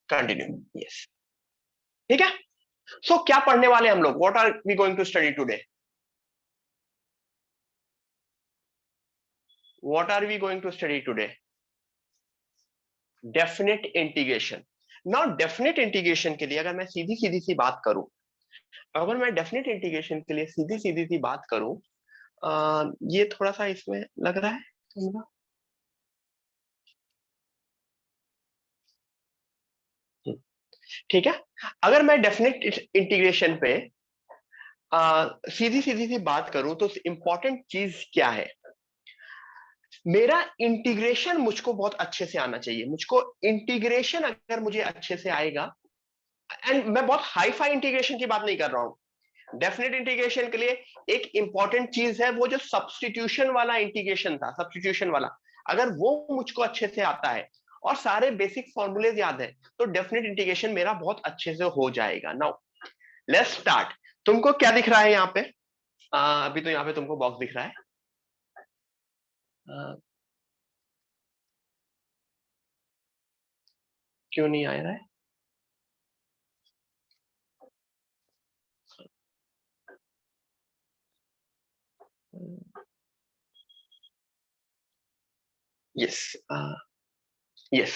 Continue, yes, ठीक है। सो क्या पढ़ने वाले हम लोग? What are we going to study today? What are we going to study today? Definite integration. Now definite integration के लिए अगर मैं सीधी सीधी सी बात करूं, अगर मैं डेफिनेट इंटीग्रेशन के लिए सीधी सीधी सी बात करूं, ये थोड़ा सा इसमें लग रहा है, ठीक है। अगर मैं डेफिनेट इंटीग्रेशन पे सीधी सीधी सी बात करूं तो इंपॉर्टेंट चीज क्या है? मेरा इंटीग्रेशन मुझको बहुत अच्छे से आना चाहिए। मुझको इंटीग्रेशन अगर मुझे अच्छे से आएगा, एंड मैं बहुत हाई फाई इंटीग्रेशन की बात नहीं कर रहा हूं। डेफिनेट इंटीग्रेशन के लिए एक इंपॉर्टेंट चीज है वो जो सब्स्टिट्यूशन वाला इंटीग्रेशन था, सब्स्टिट्यूशन वाला, अगर वो मुझको अच्छे से आता है और सारे बेसिक फॉर्मूलेज याद है तो डेफिनेट इंटीग्रेशन मेरा बहुत अच्छे से हो जाएगा। Now let's start. तुमको क्या दिख रहा है यहाँ पे? अभी तो यहाँ पे तुमको बॉक्स दिख रहा है। क्यों नहीं आ रहा है? Yes, yes.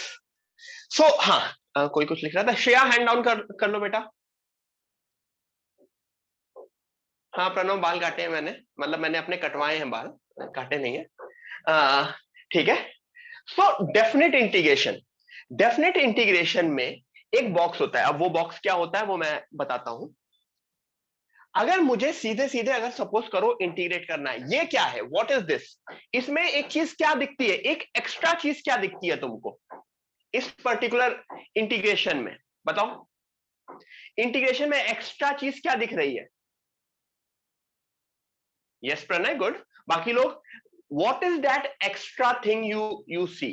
सो हाँ, कोई कुछ लिख रहा था। श्रेया हैंड डाउन कर लो बेटा। हाँ प्रणव, बाल काटे हैं मैंने, मतलब मैंने अपने कटवाए हैं बाल, काटे नहीं है। ठीक है। सो डेफिनेट इंटीग्रेशन, डेफिनेट इंटीग्रेशन में एक बॉक्स होता है। अब वो बॉक्स क्या होता है वो मैं बताता हूं। अगर मुझे सीधे सीधे अगर सपोज करो इंटीग्रेट करना है, ये क्या है, व्हाट इज दिस? इसमें एक चीज क्या दिखती है, एक एक्स्ट्रा चीज क्या दिखती है तुमको इस पर्टिकुलर इंटीग्रेशन में? बताओ, इंटीग्रेशन में एक्स्ट्रा चीज क्या दिख रही है? Yes Pranay, good. बाकी लोग, what is that extra thing you see?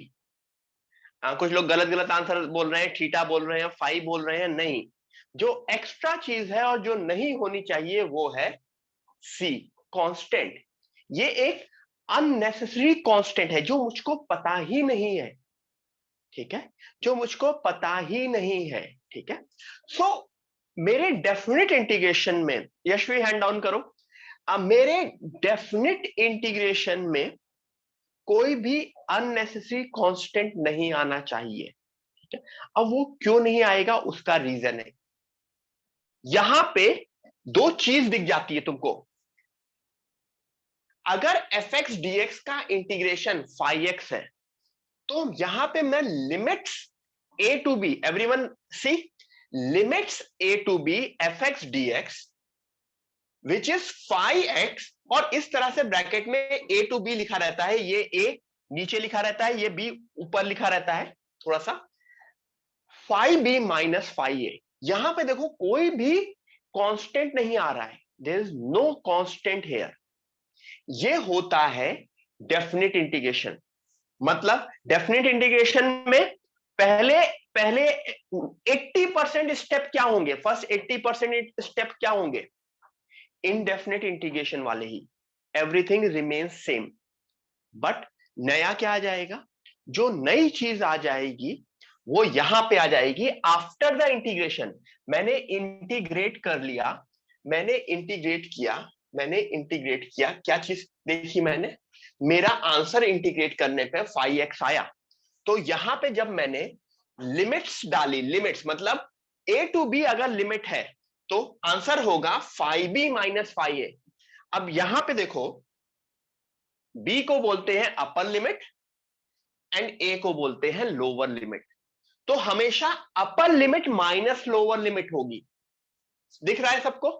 कुछ लोग गलत गलत आंसर बोल रहे हैं, थीटा बोल रहे हैं, फाई बोल रहे हैं। नहीं, जो एक्स्ट्रा चीज है और जो नहीं होनी चाहिए वो है सी, कांस्टेंट। ये एक अननेसेसरी कांस्टेंट है जो मुझको पता ही नहीं है, ठीक है, जो मुझको पता ही नहीं है, ठीक है। सो मेरे डेफिनेट इंटीग्रेशन में, यशवी हैंड डाउन करो। अब मेरे डेफिनेट इंटीग्रेशन में कोई भी अननेसेसरी कांस्टेंट नहीं आना चाहिए, ठीक है। अब वो क्यों नहीं आएगा उसका रीजन है, यहां पे दो चीज दिख जाती है तुमको। अगर एफ एक्स डीएक्स का इंटीग्रेशन फाई एक्स है तो यहां पे मैं limits A to B, everyone C, limits A to B F X DX which is phi X, और इस तरह से ब्रैकेट में ए टू बी लिखा रहता है। ये ए नीचे लिखा रहता है, ये बी ऊपर लिखा रहता है थोड़ा सा, फाई बी माइनस फाई ए। यहां पे देखो कोई भी कांस्टेंट नहीं आ रहा है, there is no constant here. ये होता है डेफिनेट इंटीग्रेशन। मतलब डेफिनेट इंटीग्रेशन में पहले पहले 80% स्टेप क्या होंगे, फर्स्ट 80% स्टेप क्या होंगे? इनडेफिनेट इंटीग्रेशन वाले ही, एवरीथिंग रिमेन्स सेम। बट नया क्या आ जाएगा? जो नई चीज आ जाएगी वो यहां पे आ जाएगी आफ्टर द इंटीग्रेशन। मैंने इंटीग्रेट कर लिया, मैंने इंटीग्रेट किया, मैंने इंटीग्रेट किया, क्या चीज देखी मैंने? मेरा आंसर इंटीग्रेट करने पे फाई एक्स आया। तो यहां पे जब मैंने लिमिट्स डाली, लिमिट्स मतलब ए टू बी अगर लिमिट है तो आंसर होगा फाई बी माइनस फाई ए। अब यहां पे देखो, बी को बोलते हैं अपर लिमिट एंड ए को बोलते हैं लोअर लिमिट। तो हमेशा upper limit minus lower limit होगी, दिख रहा है सबको?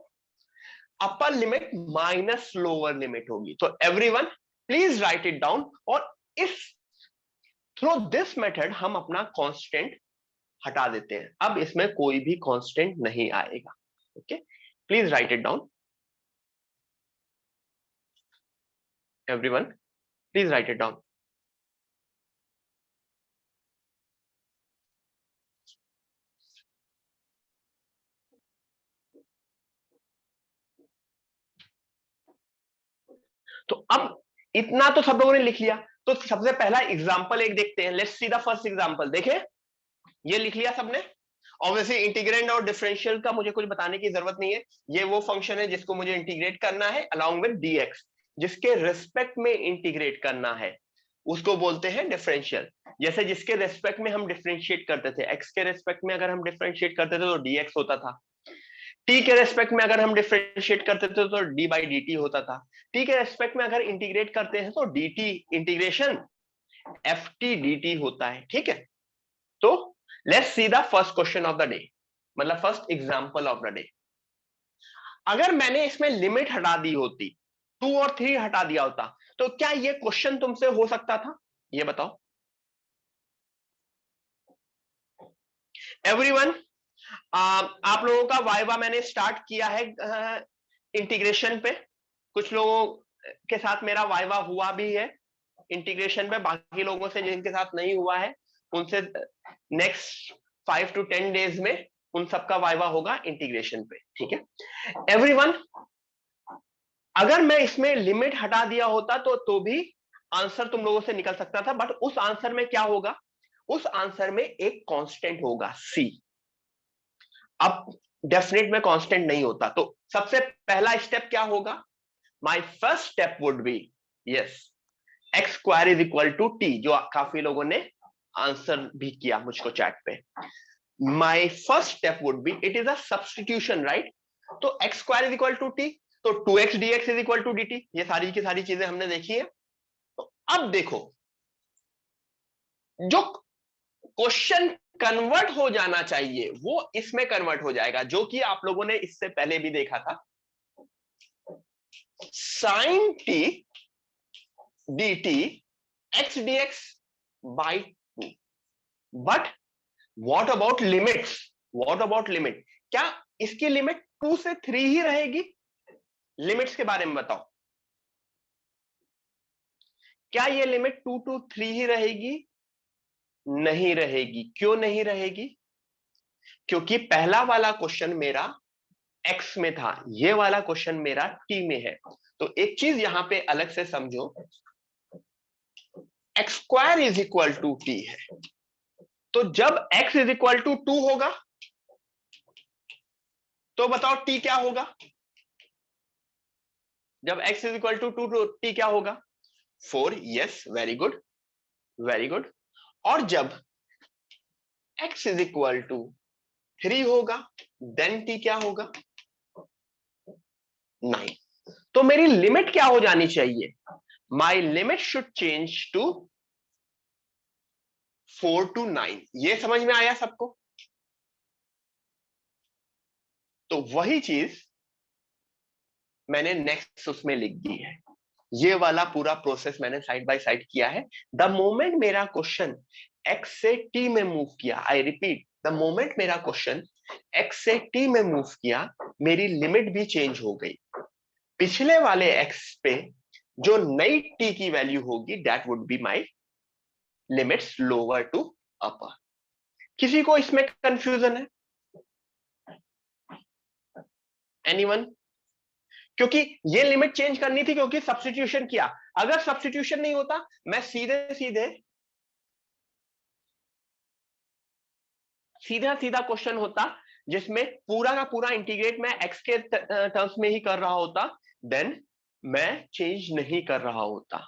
Upper limit minus lower limit होगी। तो everyone please right it down. और इस थ्रू दिस मेथड हम अपना कांस्टेंट हटा देते हैं। अब इसमें कोई भी कांस्टेंट नहीं आएगा, okay. Please right it down, everyone please right it down. तो अब इतना तो सब लोगों ने लिख लिया, तो सबसे पहला एग्जांपल एक देखते हैं। Let's see the first example. देखें, ये लिख लिया सबने? ऑब्वियसली इंटीग्रेंड और डिफरेंशियल का मुझे कुछ बताने की जरूरत नहीं है, ये वो फंक्शन है जिसको मुझे इंटीग्रेट करना है अलॉन्ग विद dx, जिसके रिस्पेक्ट में इंटीग्रेट करना है उसको बोलते हैं डिफरेंशियल। जैसे जिसके रेस्पेक्ट में हम डिफरेंशिएट करते थे, x के रेस्पेक्ट में अगर हम डिफरेंशिएट करते थे तो dx होता था, t के रेस्पेक्ट में अगर हम डिफरेंशिएट करते थे तो d बाई dt होता था, t के रेस्पेक्ट में अगर इंटीग्रेट करते हैं तो dt इंटीग्रेशन ft dt होता है। ठीक है, तो let's see the first question of the day, मतलब first example of the day. अगर मैंने इसमें लिमिट हटा दी होती, 2 और 3 हटा दिया होता, तो क्या ये क्वेश्चन तुमसे हो सकता था? ये बताओ एवरीवन। आप लोगों का वाइवा मैंने स्टार्ट किया है इंटीग्रेशन पे, कुछ लोगों के साथ मेरा वाइवा हुआ भी है इंटीग्रेशन पे, बाकी लोगों से जिनके साथ नहीं हुआ है उनसे नेक्स्ट 5 to 10 डेज में उन सबका वाइवा होगा इंटीग्रेशन पे। ठीक है एवरीवन, अगर मैं इसमें लिमिट हटा दिया होता तो भी आंसर तुम लोगों से निकल सकता था, बट उस आंसर में क्या होगा, उस आंसर में एक कांस्टेंट होगा c। अब डेफिनेट में कांस्टेंट नहीं होता, तो सबसे पहला स्टेप क्या होगा, my first step would be yes x square is equal to t, जो काफी लोगों ने आंसर भी किया मुझको चैट पे। My first step would be, it is a substitution right, तो x square is equal to t, तो 2x dx is equal to dt, ये सारी की सारी चीजें हमने देखी है। तो अब देखो जो क्वेश्चन कन्वर्ट हो जाना चाहिए वो इसमें कन्वर्ट हो जाएगा, जो कि आप लोगों ने इससे पहले भी देखा था, sin t dt x dx by 2। But what about limits, what about limit, क्या इसकी लिमिट 2 से 3 ही रहेगी? लिमिट्स के बारे में बताओ, क्या ये लिमिट 2 to 3 ही रहेगी? नहीं रहेगी। क्यों नहीं रहेगी? क्योंकि पहला वाला क्वेश्चन मेरा x में था, ये वाला क्वेश्चन मेरा t में है। तो एक चीज यहां पे अलग से समझो, x square is equal to t है, तो जब x इज इक्वल टू 2 होगा तो बताओ t क्या होगा? जब x इज इक्वल टू 2 तो t क्या होगा? 4। Yes, very good very good. और जब x इज इक्वल टू 3 होगा देन t क्या होगा? 9। तो मेरी लिमिट क्या हो जानी चाहिए? My limit should change to 4 to 9। ये समझ में आया सबको? तो वही चीज मैंने नेक्स्ट उसमें लिख दी है, ये वाला पूरा प्रोसेस मैंने साइड बाय साइड किया है। द मोमेंट मेरा क्वेश्चन x से t में मूव किया, आई रिपीट, द मोमेंट मेरा क्वेश्चन x से t में मूव किया, मेरी लिमिट भी चेंज हो गई। पिछले वाले x पे जो नई t की वैल्यू होगी that would be my limits lower to upper. किसी को इसमें कंफ्यूजन है? एनीवन? क्योंकि ये लिमिट चेंज करनी थी क्योंकि सब्स्टिट्यूशन किया, अगर सब्स्टिट्यूशन नहीं होता मैं सीधे सीधा क्वेश्चन होता जिसमें पूरा का पूरा इंटीग्रेट मैं x के टर्म्स में ही कर रहा होता, देन मैं चेंज नहीं कर रहा होता।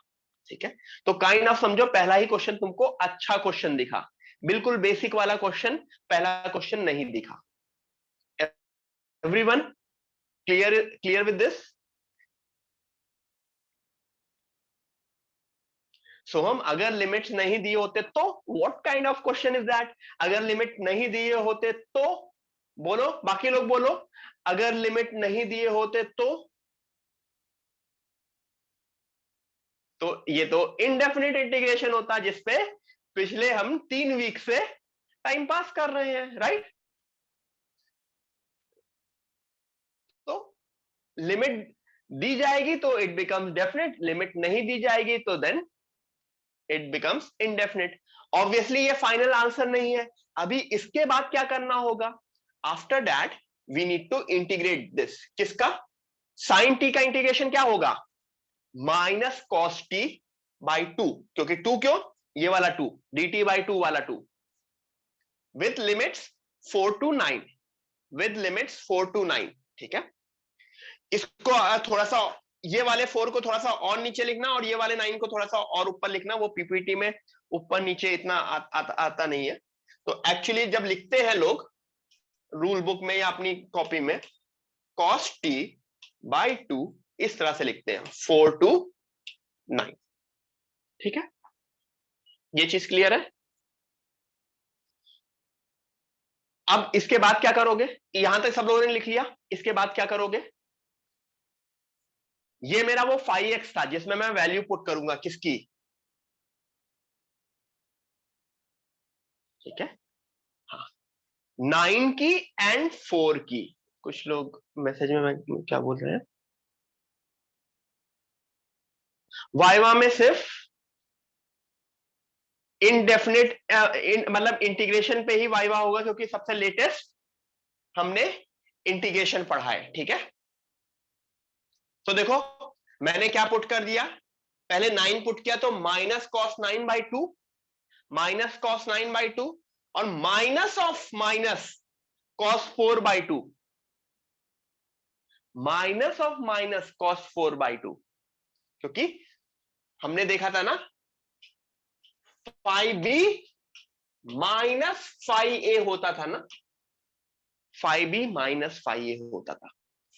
ठीक है, तो काइंड ऑफ समझो पहला ही क्वेश्चन तुमको अच्छा क्वेश्चन दिखा, बिल्कुल बेसिक वाला क्वेश्चन पहला क्वेश्चन नहीं दिखा। Everyone clear with this? So हम अगर लिमिट्स नहीं दिए होते तो what kind of question is that? अगर लिमिट नहीं दिए होते तो बोलो, बाकी लोग बोलो, अगर लिमिट नहीं दिए होते तो ये तो इनडेफिनिट इंटीग्रेशन होता जिसपे पिछले हम 3 वीक से टाइम पास कर रहे हैं, राइट? तो लिमिट दी जाएगी तो इट बिकम्स डेफिनेट, लिमिट नहीं दी जाएगी तो then it becomes indefinite. Obviously ये फाइनल आंसर नहीं है, अभी इसके बाद क्या करना होगा? After that we need to integrate this, किसका? साइन टी का इंटीग्रेशन क्या होगा? माइनस कॉस टी बाई 2, क्योंकि 2 क्यों? ये वाला 2, dt बाई 2 वाला 2 with limits 4 to 9 with limits 4 to 9। ठीक है, इसको थोड़ा सा ये वाले 4 को थोड़ा सा और नीचे लिखना और ये वाले 9 को थोड़ा सा और ऊपर लिखना। वो पीपीटी में ऊपर नीचे इतना आता नहीं है। तो एक्चुअली जब लिखते हैं लोग रूल बुक में या अपनी कॉपी में cos t by 2 इस तरह से लिखते हैं 4 to 9। ठीक है, ये चीज क्लियर है। अब इसके बाद क्या करोगे, यहां तक सब लोगों ने लिख लिया, इसके बाद क्या करोगे, ये मेरा वो 5x था जिसमें मैं वैल्यू पुट करूंगा किसकी, ठीक है, हाँ 9 की एंड 4 की। कुछ लोग मैसेज में क्या बोल रहे हैं, वाइवा में सिर्फ इनडेफिनिट मतलब इंटीग्रेशन पे ही वाइवा होगा क्योंकि सबसे लेटेस्ट हमने इंटीग्रेशन पढ़ा है। ठीक है, तो देखो मैंने क्या पुट कर दिया, पहले 9 पुट किया तो minus cos 9 by 2, minus cos 9 by 2 और minus of minus cos 4 by 2, minus of minus cos 4 by 2, क्योंकि हमने देखा था ना 5b माइनस 5a होता था ना, 5b माइनस 5a होता था।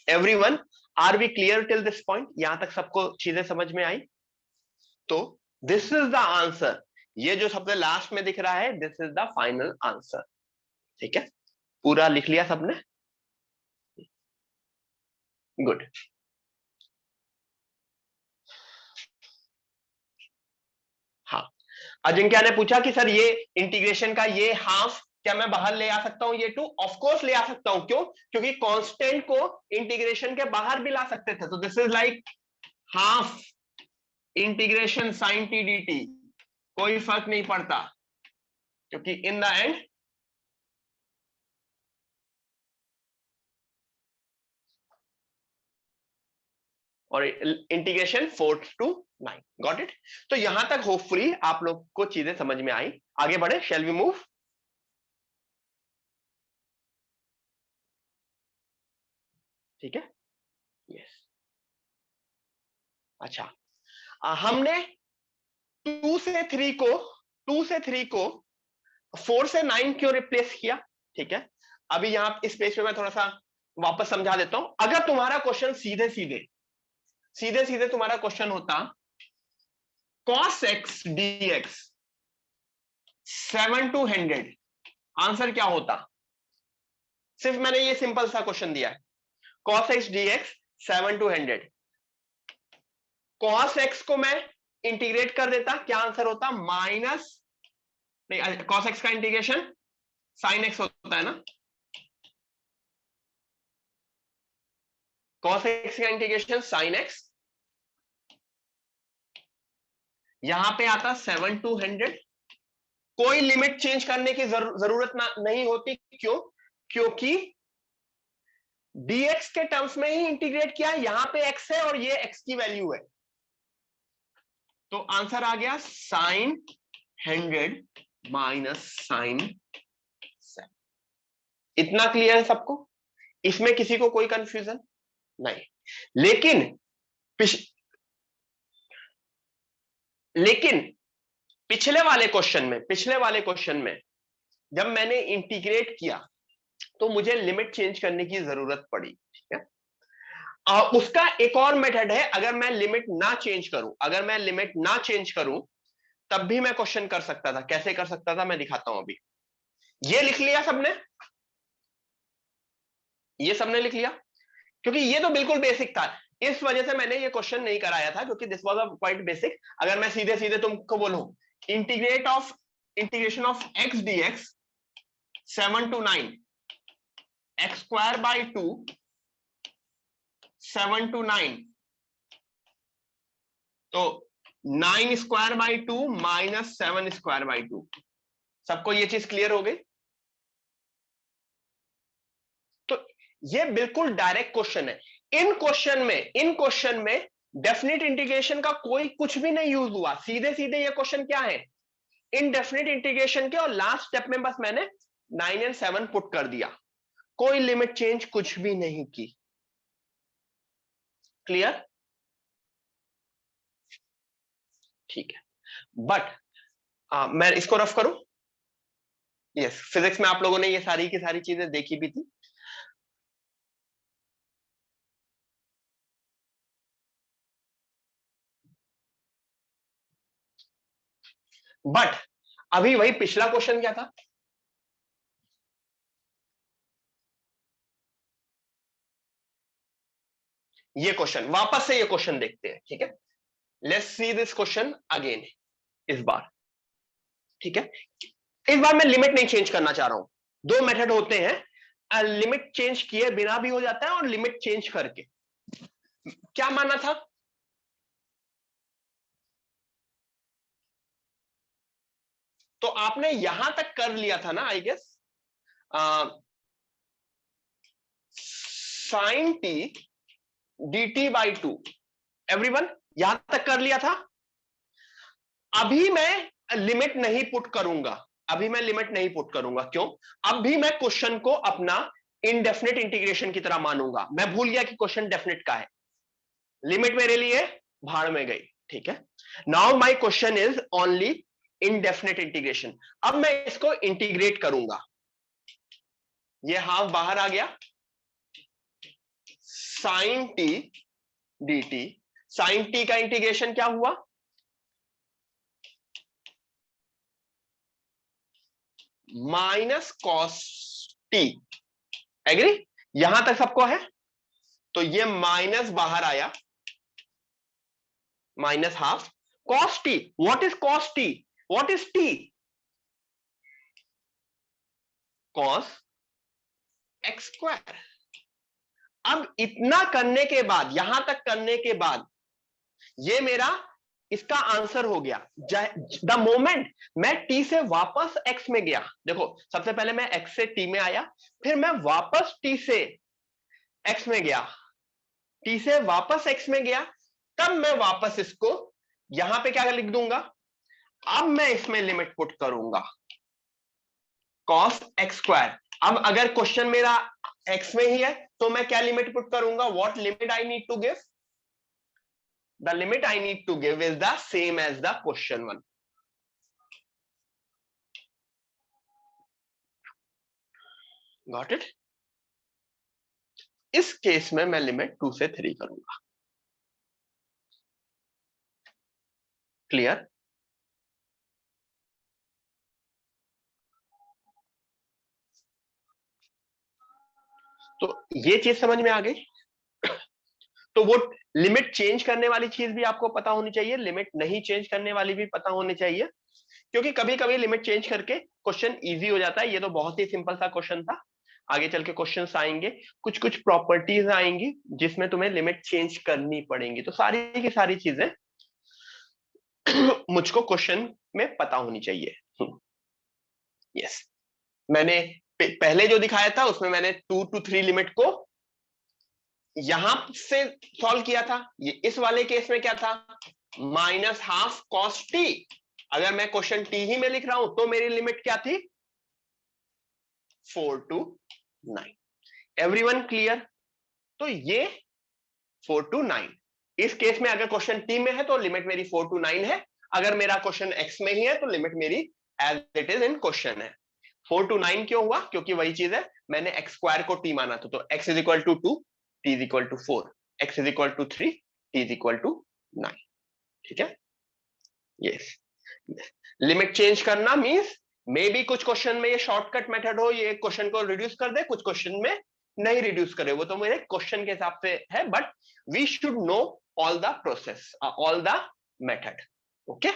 Everyone are we clear till this point, यहां तक सबको चीजें समझ में आई? तो दिस इज द आंसर, ये जो सबसे लास्ट में दिख रहा है this is the final answer. ठीक है, पूरा लिख लिया सबने, गुड। हाँ, अजिंक्य ने पूछा कि सर ये इंटीग्रेशन का ये हाफ क्या मैं बाहर ले आ सकता हूं, ये 2 ऑफ कोर्स ले आ सकता हूं। क्यों? क्योंकि कांस्टेंट को इंटीग्रेशन के बाहर भी ला सकते थे। तो this is like half integration sine t d t, कोई फर्क नहीं पड़ता क्योंकि इन द एंड और इंटीग्रेशन 4 to 9, गॉट इट। तो यहां तक होपफुली आप लोग को चीजें समझ में आई। आगे बढ़े, शैल वी मूव। ठीक है, यस, अच्छा हमने 2 से 3 को 4 से 9 क्यों रिप्लेस किया? ठीक है, अभी यहां इस पेज पे मैं थोड़ा सा वापस समझा देता हूं। अगर तुम्हारा क्वेश्चन सीधे सीधे तुम्हारा क्वेश्चन होता cos x dx 7 to 100, answer क्या होता? सिर्फ मैंने ये सिंपल सा क्वेश्चन दिया है, cos x dx 7 to 100, cos x को मैं इंटीग्रेट कर देता, क्या आंसर होता? माइनस नहीं, cos x का इंटीग्रेशन sin x होता है ना, cos x का इंटीग्रेशन sin x, यहां पे आता 7 to 100। कोई लिमिट चेंज करने की जरूरत नहीं होती। क्यों? क्योंकि dx के टर्म्स में ही इंटीग्रेट किया, यहां पे x है और ये x की वैल्यू है। तो आंसर आ गया साइन 100 माइनस साइन 7। इतना क्लियर है सबको? इसमें किसी को कोई कंफ्यूजन नहीं। लेकिन पिछले वाले क्वेश्चन में जब मैंने इंटीग्रेट किया तो मुझे लिमिट चेंज करने की जरूरत पड़ी। ठीक है, उसका एक और मेथड है। अगर मैं लिमिट ना चेंज करूं तब भी मैं क्वेश्चन कर सकता था। कैसे कर सकता था मैं दिखाता हूं। अभी ये लिख लिया सबने, ये सबने लिख लिया, क्योंकि ये तो बिल्कुल बेसिक था। इस वजह से मैंने ये क्वेश्चन नहीं कराया था, क्योंकि this was a quite basic. अगर मैं सीधे सीधे तुमको बोलूं integration of x dx 7 to 9 x square by 2 7 to 9, तो 9 square by 2 minus 7 square by 2। सबको ये चीज क्लियर हो गई? तो ये बिल्कुल डायरेक्ट क्वेश्चन है। इन क्वेश्चन में डेफिनेट इंटीग्रेशन का कोई कुछ भी नहीं यूज हुआ। सीधे सीधे ये क्वेश्चन क्या है? इनडेफिनेट इंटीग्रेशन के, और लास्ट स्टेप में बस मैंने 9 एंड 7 पुट कर दिया, कोई लिमिट चेंज कुछ भी नहीं की। क्लियर? ठीक है, बट मैं इसको रफ करूं। यस, फिजिक्स में आप लोगों ने ये सारी की सारी चीजें देखी भी थी। बट अभी वही पिछला क्वेश्चन क्या था? ये क्वेश्चन, वापस से ये क्वेश्चन देखते हैं, ठीक है? Let's see this question again, इस बार, ठीक है? इस बार मैं लिमिट नहीं चेंज करना चाह रहा हूं। दो मेथड होते हैं, लिमिट चेंज किए बिना भी हो जाता है और लिमिट चेंज करके। क्या माना था? तो आपने यहां तक कर लिया था ना, I guess, sine t d t by two, everyone यहां तक कर लिया था। अभी मैं लिमिट नहीं पुट करूंगा, अभी मैं लिमिट नहीं पुट करूंगा। क्यों? अब भी मैं क्वेश्चन को अपना इनडेफिनेट इंटीग्रेशन की तरह मानूंगा। मैं भूल गया कि क्वेश्चन डेफिनेट का है, लिमिट मेरे लिए भाड़ में गई, ठीक है? Now my question is only indefinite integration. अब मैं इसको इंटीग्रेट करूंगा, ये हाफ बाहर आ गया, sine t d t, sine t का इंटीग्रेशन क्या हुआ? Minus cos t, agree? यहां तक सबको है? तो ये माइनस बाहर आया, minus half cos t. What is cos t? What is t? Cos x square. अब इतना करने के बाद, यहां तक करने के बाद, ये मेरा इसका आंसर हो गया। द मोमेंट मैं टी से वापस एक्स में गया, देखो सबसे पहले मैं एक्स से टी में आया, फिर मैं वापस टी से एक्स में गया, टी से वापस एक्स में गया, तब मैं वापस इसको यहां पे क्या लिख दूंगा? अब मैं इसमें लिमिट पुट करूंगा, कॉस एक्स स्क्वायर। अब अगर क्वेश्चन मेरा एक्स में ही है तो मैं क्या लिमिट पुट करूंगा? What limit I need to give? The limit I need to give is the same as the question one. Got it? इस केस में मैं लिमिट 2 से 3 करूंगा। क्लियर? तो ये चीज समझ में आ गई। तो वो लिमिट चेंज करने वाली चीज भी आपको पता होनी चाहिए, लिमिट नहीं चेंज करने वाली भी पता होनी चाहिए, क्योंकि कभी कभी लिमिट चेंज करके क्वेश्चन इजी हो जाता है। ये तो बहुत ही सिंपल सा क्वेश्चन था, आगे चल के क्वेश्चंस आएंगे, कुछ कुछ प्रॉपर्टीज आएंगी जिसमें तुम्हें लिमिट चेंज करनी पड़ेंगी। तो सारी की सारी चीजें मुझको क्वेश्चन में पता होनी चाहिए। यस, मैंने पहले जो दिखाया था उसमें मैंने 2 to 3 लिमिट को यहां से सॉल्व किया था। ये इस वाले केस में क्या था? Minus half cos T. अगर मैं क्वेश्चन टी ही में लिख रहा हूं तो मेरी लिमिट क्या थी? 4 to 9। Everyone clear? तो ये 4 to 9, इस केस में अगर क्वेश्चन टी में है तो लिमिट मेरी 4 to 9 है। अगर मेरा क्वेश्चन एक्स में ही है तो लिमिट मेरी as it is in question है। 4 to 9 क्यों हुआ? क्योंकि वही चीज है, मैंने एक्स स्क्वायर को टी माना था, तो x is equal to 2, t is equal to 4, x is equal to 3, t is equal to 9। ठीक है? यस, लिमिट चेंज करना मींस मे बी कुछ क्वेश्चन में ये शॉर्टकट मेथड हो, ये क्वेश्चन को रिड्यूस कर दे, कुछ क्वेश्चन में नहीं रिड्यूस करे, वो तो मेरे क्वेश्चन के हिसाब से है, but we should know all the process, all the method. Okay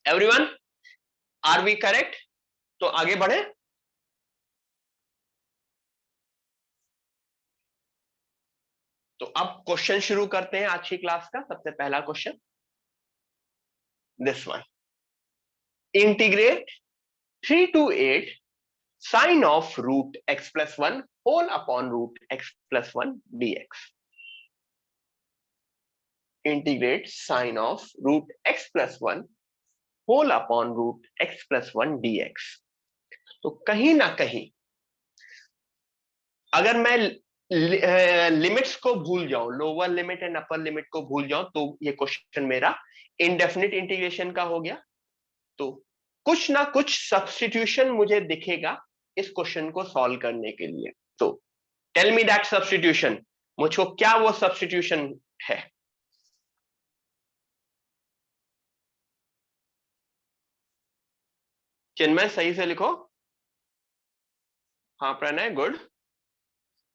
everyone, are we correct? तो आगे बढ़े। तो अब क्वेश्चन शुरू करते हैं आज की क्लास का। सबसे पहला question, this one, integrate 3 to 8 sine of root x plus 1 whole upon root x plus 1 dx. Integrate sine of root x plus 1 whole upon root x plus 1 dx. तो कहीं ना कहीं अगर मैं लिमिट्स को भूल जाऊं, lower limit and upper limit को भूल जाऊं, तो ये क्वेश्चन मेरा इनडेफिनिट इंटीग्रेशन का हो गया। तो कुछ ना कुछ सब्स्टिट्यूशन मुझे दिखेगा इस क्वेश्चन को सॉल्व करने के लिए। तो टेल मी दैट सब्स्टिट्यूशन, मुझको क्या वो सब्स्टिट्यूशन है। चिन्मय सही से लिखो। हाँ प्रणय गुड,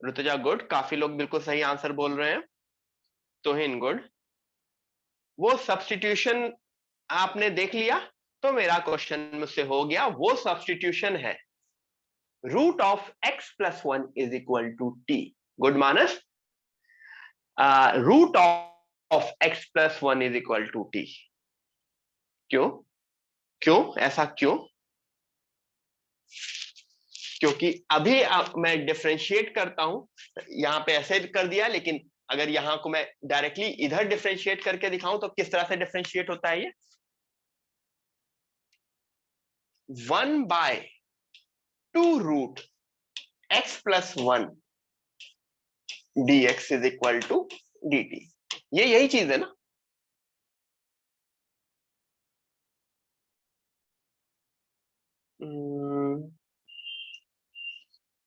ऋतुजा गुड, काफी लोग बिल्कुल सही आंसर बोल रहे हैं। तोहिन गुड। वो सब्स्टिट्यूशन आपने देख लिया, तो मेरा क्वेश्चन मुझसे हो गया। वो सब्स्टिट्यूशन है root of x plus one is equal to t. Good Manas, root of x plus one is equal to t. क्यों? क्यों ऐसा क्यों? क्योंकि अभी मैं डिफरेंशिएट करता हूं, यहां पे ऐसे कर दिया, लेकिन अगर यहां को मैं डायरेक्टली इधर डिफरेंशिएट करके दिखाऊं तो किस तरह से डिफरेंशिएट होता है ये। 1/2 root x plus one d x is equal to d t. ये यही चीज है ना।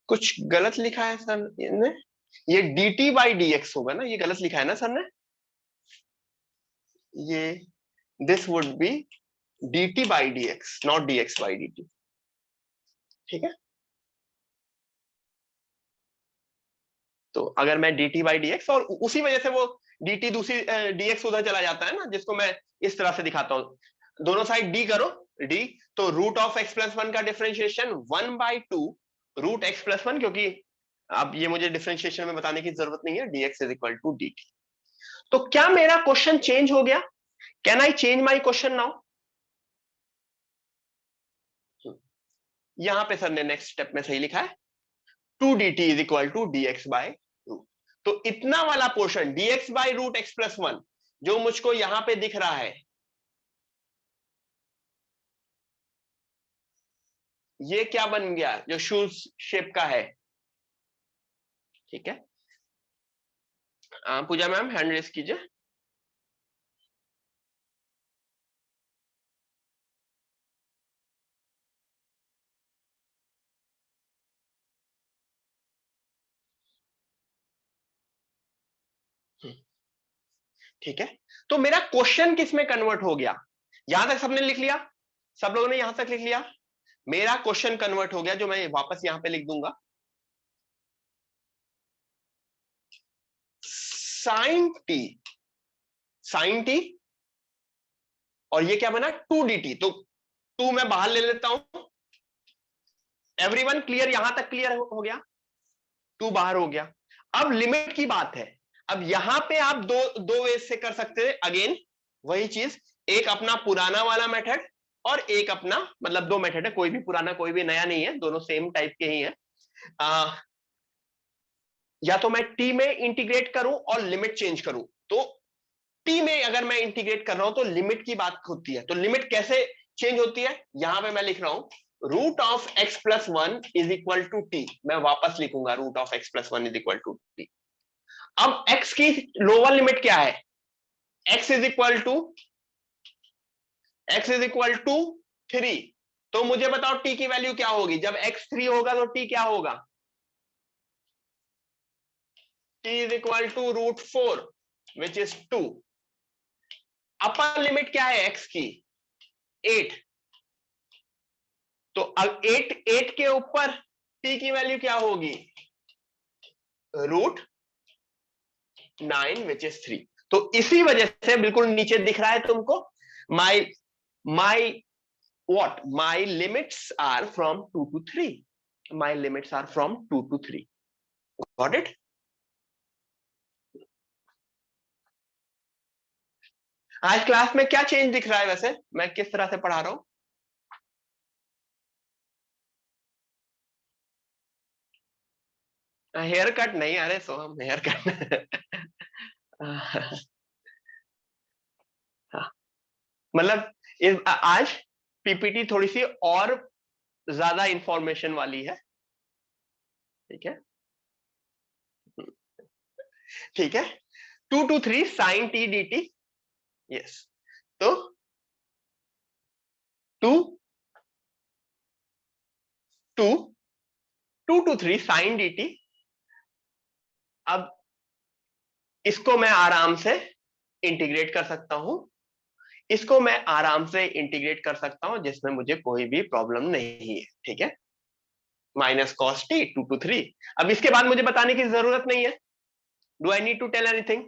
कुछ गलत लिखा है सर ने। ये dt बाई डी एक्स होगा ना, ये गलत लिखा है ना सर ने। ये this would be dt by D x, not dx by dt। ठीक है, तो अगर मैं dt बाई डी एक्स, और उसी वजह से वो dt दूसरी dx उधर चला जाता है ना, जिसको मैं इस तरह से दिखाता हूं। दोनों साइड d करो, d, तो root of x plus one का differentiation 1/2 root x plus one, क्योंकि अब ये मुझे डिफरेंशिएशन में बताने की जरूरत नहीं है, dx is equal to dt। तो क्या मेरा क्वेश्चन चेंज हो गया? Can I change my question now? यहां पे सर ने नेक्स्ट स्टेप में सही लिखा है, 2dt is equal to dx by root. तो इतना वाला portion dx by root x plus one जो मुझको यहां पे दिख रहा है, ये क्या बन गया? जो शूज शेप का है। ठीक है, पूजा मैम हैंड रेस कीजिए। ठीक है, तो मेरा क्वेश्चन किस में कन्वर्ट हो गया? यहां तक सबने लिख लिया? सब लोगों ने यहां तक लिख लिया? मेरा क्वेश्चन कन्वर्ट हो गया, जो मैं वापस यहां पे लिख दूंगा, साइन टी, साइन टी, और ये क्या बना? 2dt। तो 2 मैं बाहर ले लेता हूं। Everyone clear? यहां तक क्लियर हो गया? 2 बाहर हो गया। अब लिमिट की बात है। अब यहां पे आप दो दो वे से कर सकते हैं, अगेन वही चीज, एक अपना पुराना वाला मेथड और एक अपना, मतलब दो मेथड है, कोई भी पुराना कोई भी नया नहीं है, दोनों सेम टाइप के ही है। या तो मैं टी में इंटीग्रेट करूं और लिमिट चेंज करूं। तो टी में अगर मैं इंटीग्रेट कर रहा हूं तो लिमिट की बात होती है। तो लिमिट कैसे चेंज होती है? यहां पे मैं लिख रहा हूं root of x plus one is equal to t. मैं वापस लिखूंगा root of x plus one is equal to t. अब x की लोअर लिमिट क्या है? x is equal to, x is equal to 3। तो मुझे बताओ t की वैल्यू क्या होगी? जब x 3 होगा तो t क्या होगा? t is equal to root 4 which is 2। Upper limit क्या है x की? 8। तो अब 8 के ऊपर t की वैल्यू क्या होगी? Root 9 which is 3। तो इसी वजह से बिल्कुल नीचे दिख रहा है तुमको, माई माई what my limits are from 2 to 3, my limits are from 2 to 3। got it? आज क्लास में क्या चेंज दिख रहा है? वैसे मैं किस तरह से पढ़ा रहा हूं? हेयर कट नहीं, अरे सो हम हेयर कट मतलब आज पीपीटी थोड़ी सी और ज्यादा इंफॉर्मेशन वाली है, ठीक है, ठीक है। 2 to 3 sine t d t, yes. तो 2 to 2 to 3 sine d t. अब इसको मैं आराम से इंटीग्रेट कर सकता हूं, इसको मैं आराम से इंटीग्रेट कर सकता हूं, जिसमें मुझे कोई भी प्रॉब्लम नहीं है, ठीक है। Minus cos T 2 to 3। अब इसके बाद मुझे बताने की जरूरत नहीं है। Do I need to tell anything?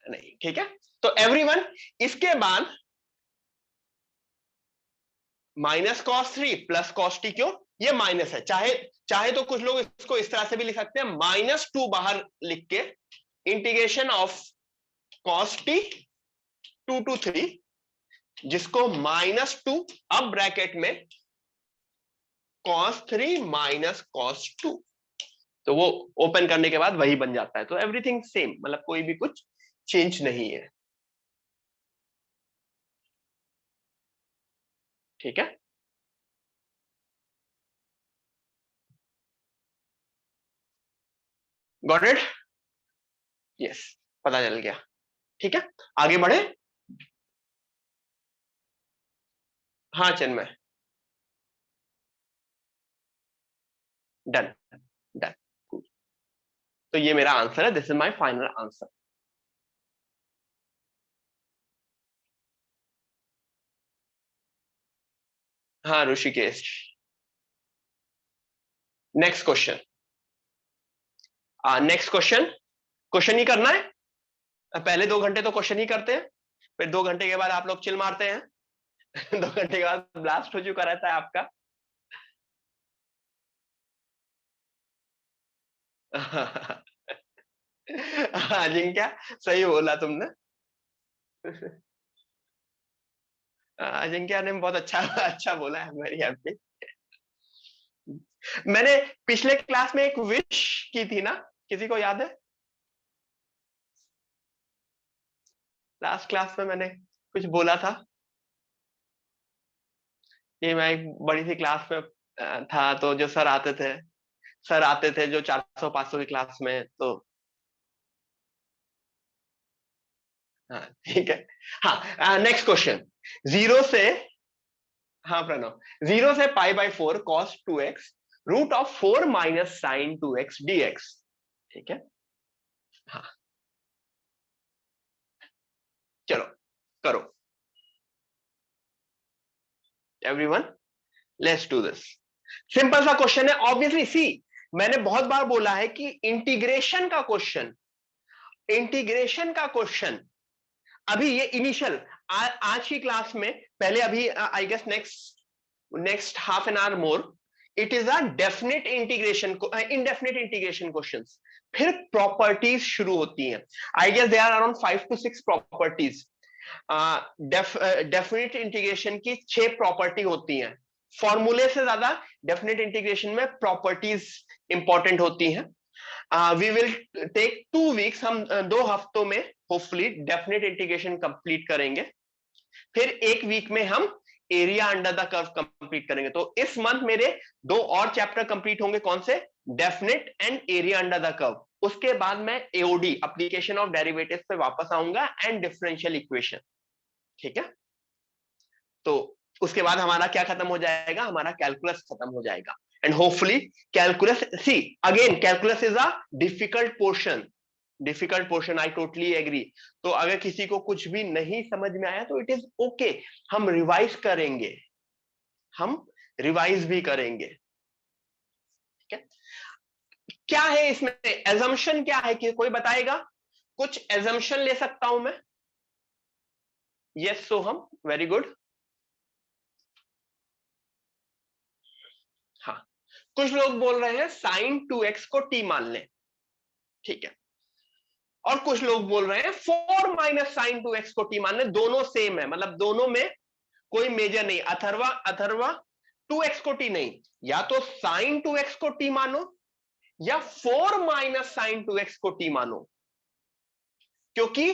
नहीं, ठीक है। तो एवरीवन, इसके बाद minus cos 3 plus cos t, क्यों? ये माइनस है, चाहे चाहे तो कुछ लोग इसको इस तरह से भी लिख सकते हैं, -2 बाहर लिख के integration of cos T 2 to 3, जिसको -2 अब ब्रैकेट में cos 3 माइनस cos 2, तो वो ओपन करने के बाद वही बन जाता है। तो एवरीथिंग सेम, मतलब कोई भी कुछ चेंज नहीं है, ठीक है। Got it? यस, पता चल गया, ठीक है। आगे बढ़े। हाँ चिन्मय, डन डन, तो ये मेरा आंसर है, this is my final answer. हाँ Rishikesh, next question. Next question, question ही करना है। पहले 2 घंटे तो क्वेश्चन ही करते हैं, फिर 2 घंटे के बाद आप लोग चिल मारते हैं। 2 घंटे के बाद ब्लास्ट हो चुका रहता है आपका। अजिंक्य, सही बोला तुमने। अजिंक्य ने बहुत अच्छा अच्छा बोला है, वेरी हैप्पी। मैंने पिछले क्लास में एक विश की थी ना, किसी को याद है? लास्ट क्लास में मैंने कुछ बोला था कि मैं एक बड़ी सी क्लास में था, तो जो सर आते थे जो 400-500 की क्लास में, तो हाँ ठीक है। हाँ, नेक्स्ट क्वेश्चन। जीरो से, हाँ प्रणव, 0 से π/4 cos 2x root of 4 minus sine 2x dx, ठीक है। हाँ चलो करो, everyone, let's do this. Simple सा क्वेश्चन है, ऑब्वियसली सी, मैंने बहुत बार बोला है कि इंटीग्रेशन का क्वेश्चन अभी ये इनिशियल आज की क्लास में, पहले अभी I guess next half an hour more, it is a definite integration, indefinite integration questions, फिर प्रॉपर्टीज शुरू होती हैं। I guess they are around 5 to 6 properties. Definite integration की 6 प्रॉपर्टी होती हैं। फॉर्मूले से ज्यादा डेफिनेट इंटीग्रेशन में प्रॉपर्टीज इंपॉर्टेंट होती हैं। वी विल टेक 2 वीक्स, हम 2 हफ्तों में होपफुली डेफिनेट इंटीग्रेशन कंप्लीट करेंगे। फिर 1 वीक में हम area under the curve complete करेंगे। तो इस मंथ मेरे 2 और चैप्टर कंप्लीट होंगे, कौन से? Definite and area under the curve. उसके बाद मैं एओडी, एप्लीकेशन ऑफ डेरिवेटिव्स पे वापस आऊंगा, एंड डिफरेंशियल इक्वेशन, ठीक है। तो उसके बाद हमारा क्या खत्म हो जाएगा? हमारा कैलकुलस खत्म हो जाएगा। And hopefully calculus, see again, calculus is a difficult portion, I totally agree. तो अगर किसी को कुछ भी नहीं समझ में आया तो इट इज ओके, हम रिवाइज करेंगे, हम रिवाइज भी करेंगे, ठीक है। क्या है इसमें एजम्पशन, क्या है कि कोई बताएगा? कुछ एजम्पशन ले सकता हूं मैं? यस सोहम, वेरी गुड। हाँ, कुछ लोग बोल रहे हैं साइन 2x को t मान लें, ठीक है। और कुछ लोग बोल रहे हैं 4 माइनस साइन 2x को t मान लें, दोनों सेम है, मतलब दोनों में कोई मेजर नहीं, अथर्वा 2x को t नहीं, या तो साइन 2x को t मानो या 4 माइनस साइन 2x को t मानो, क्योंकि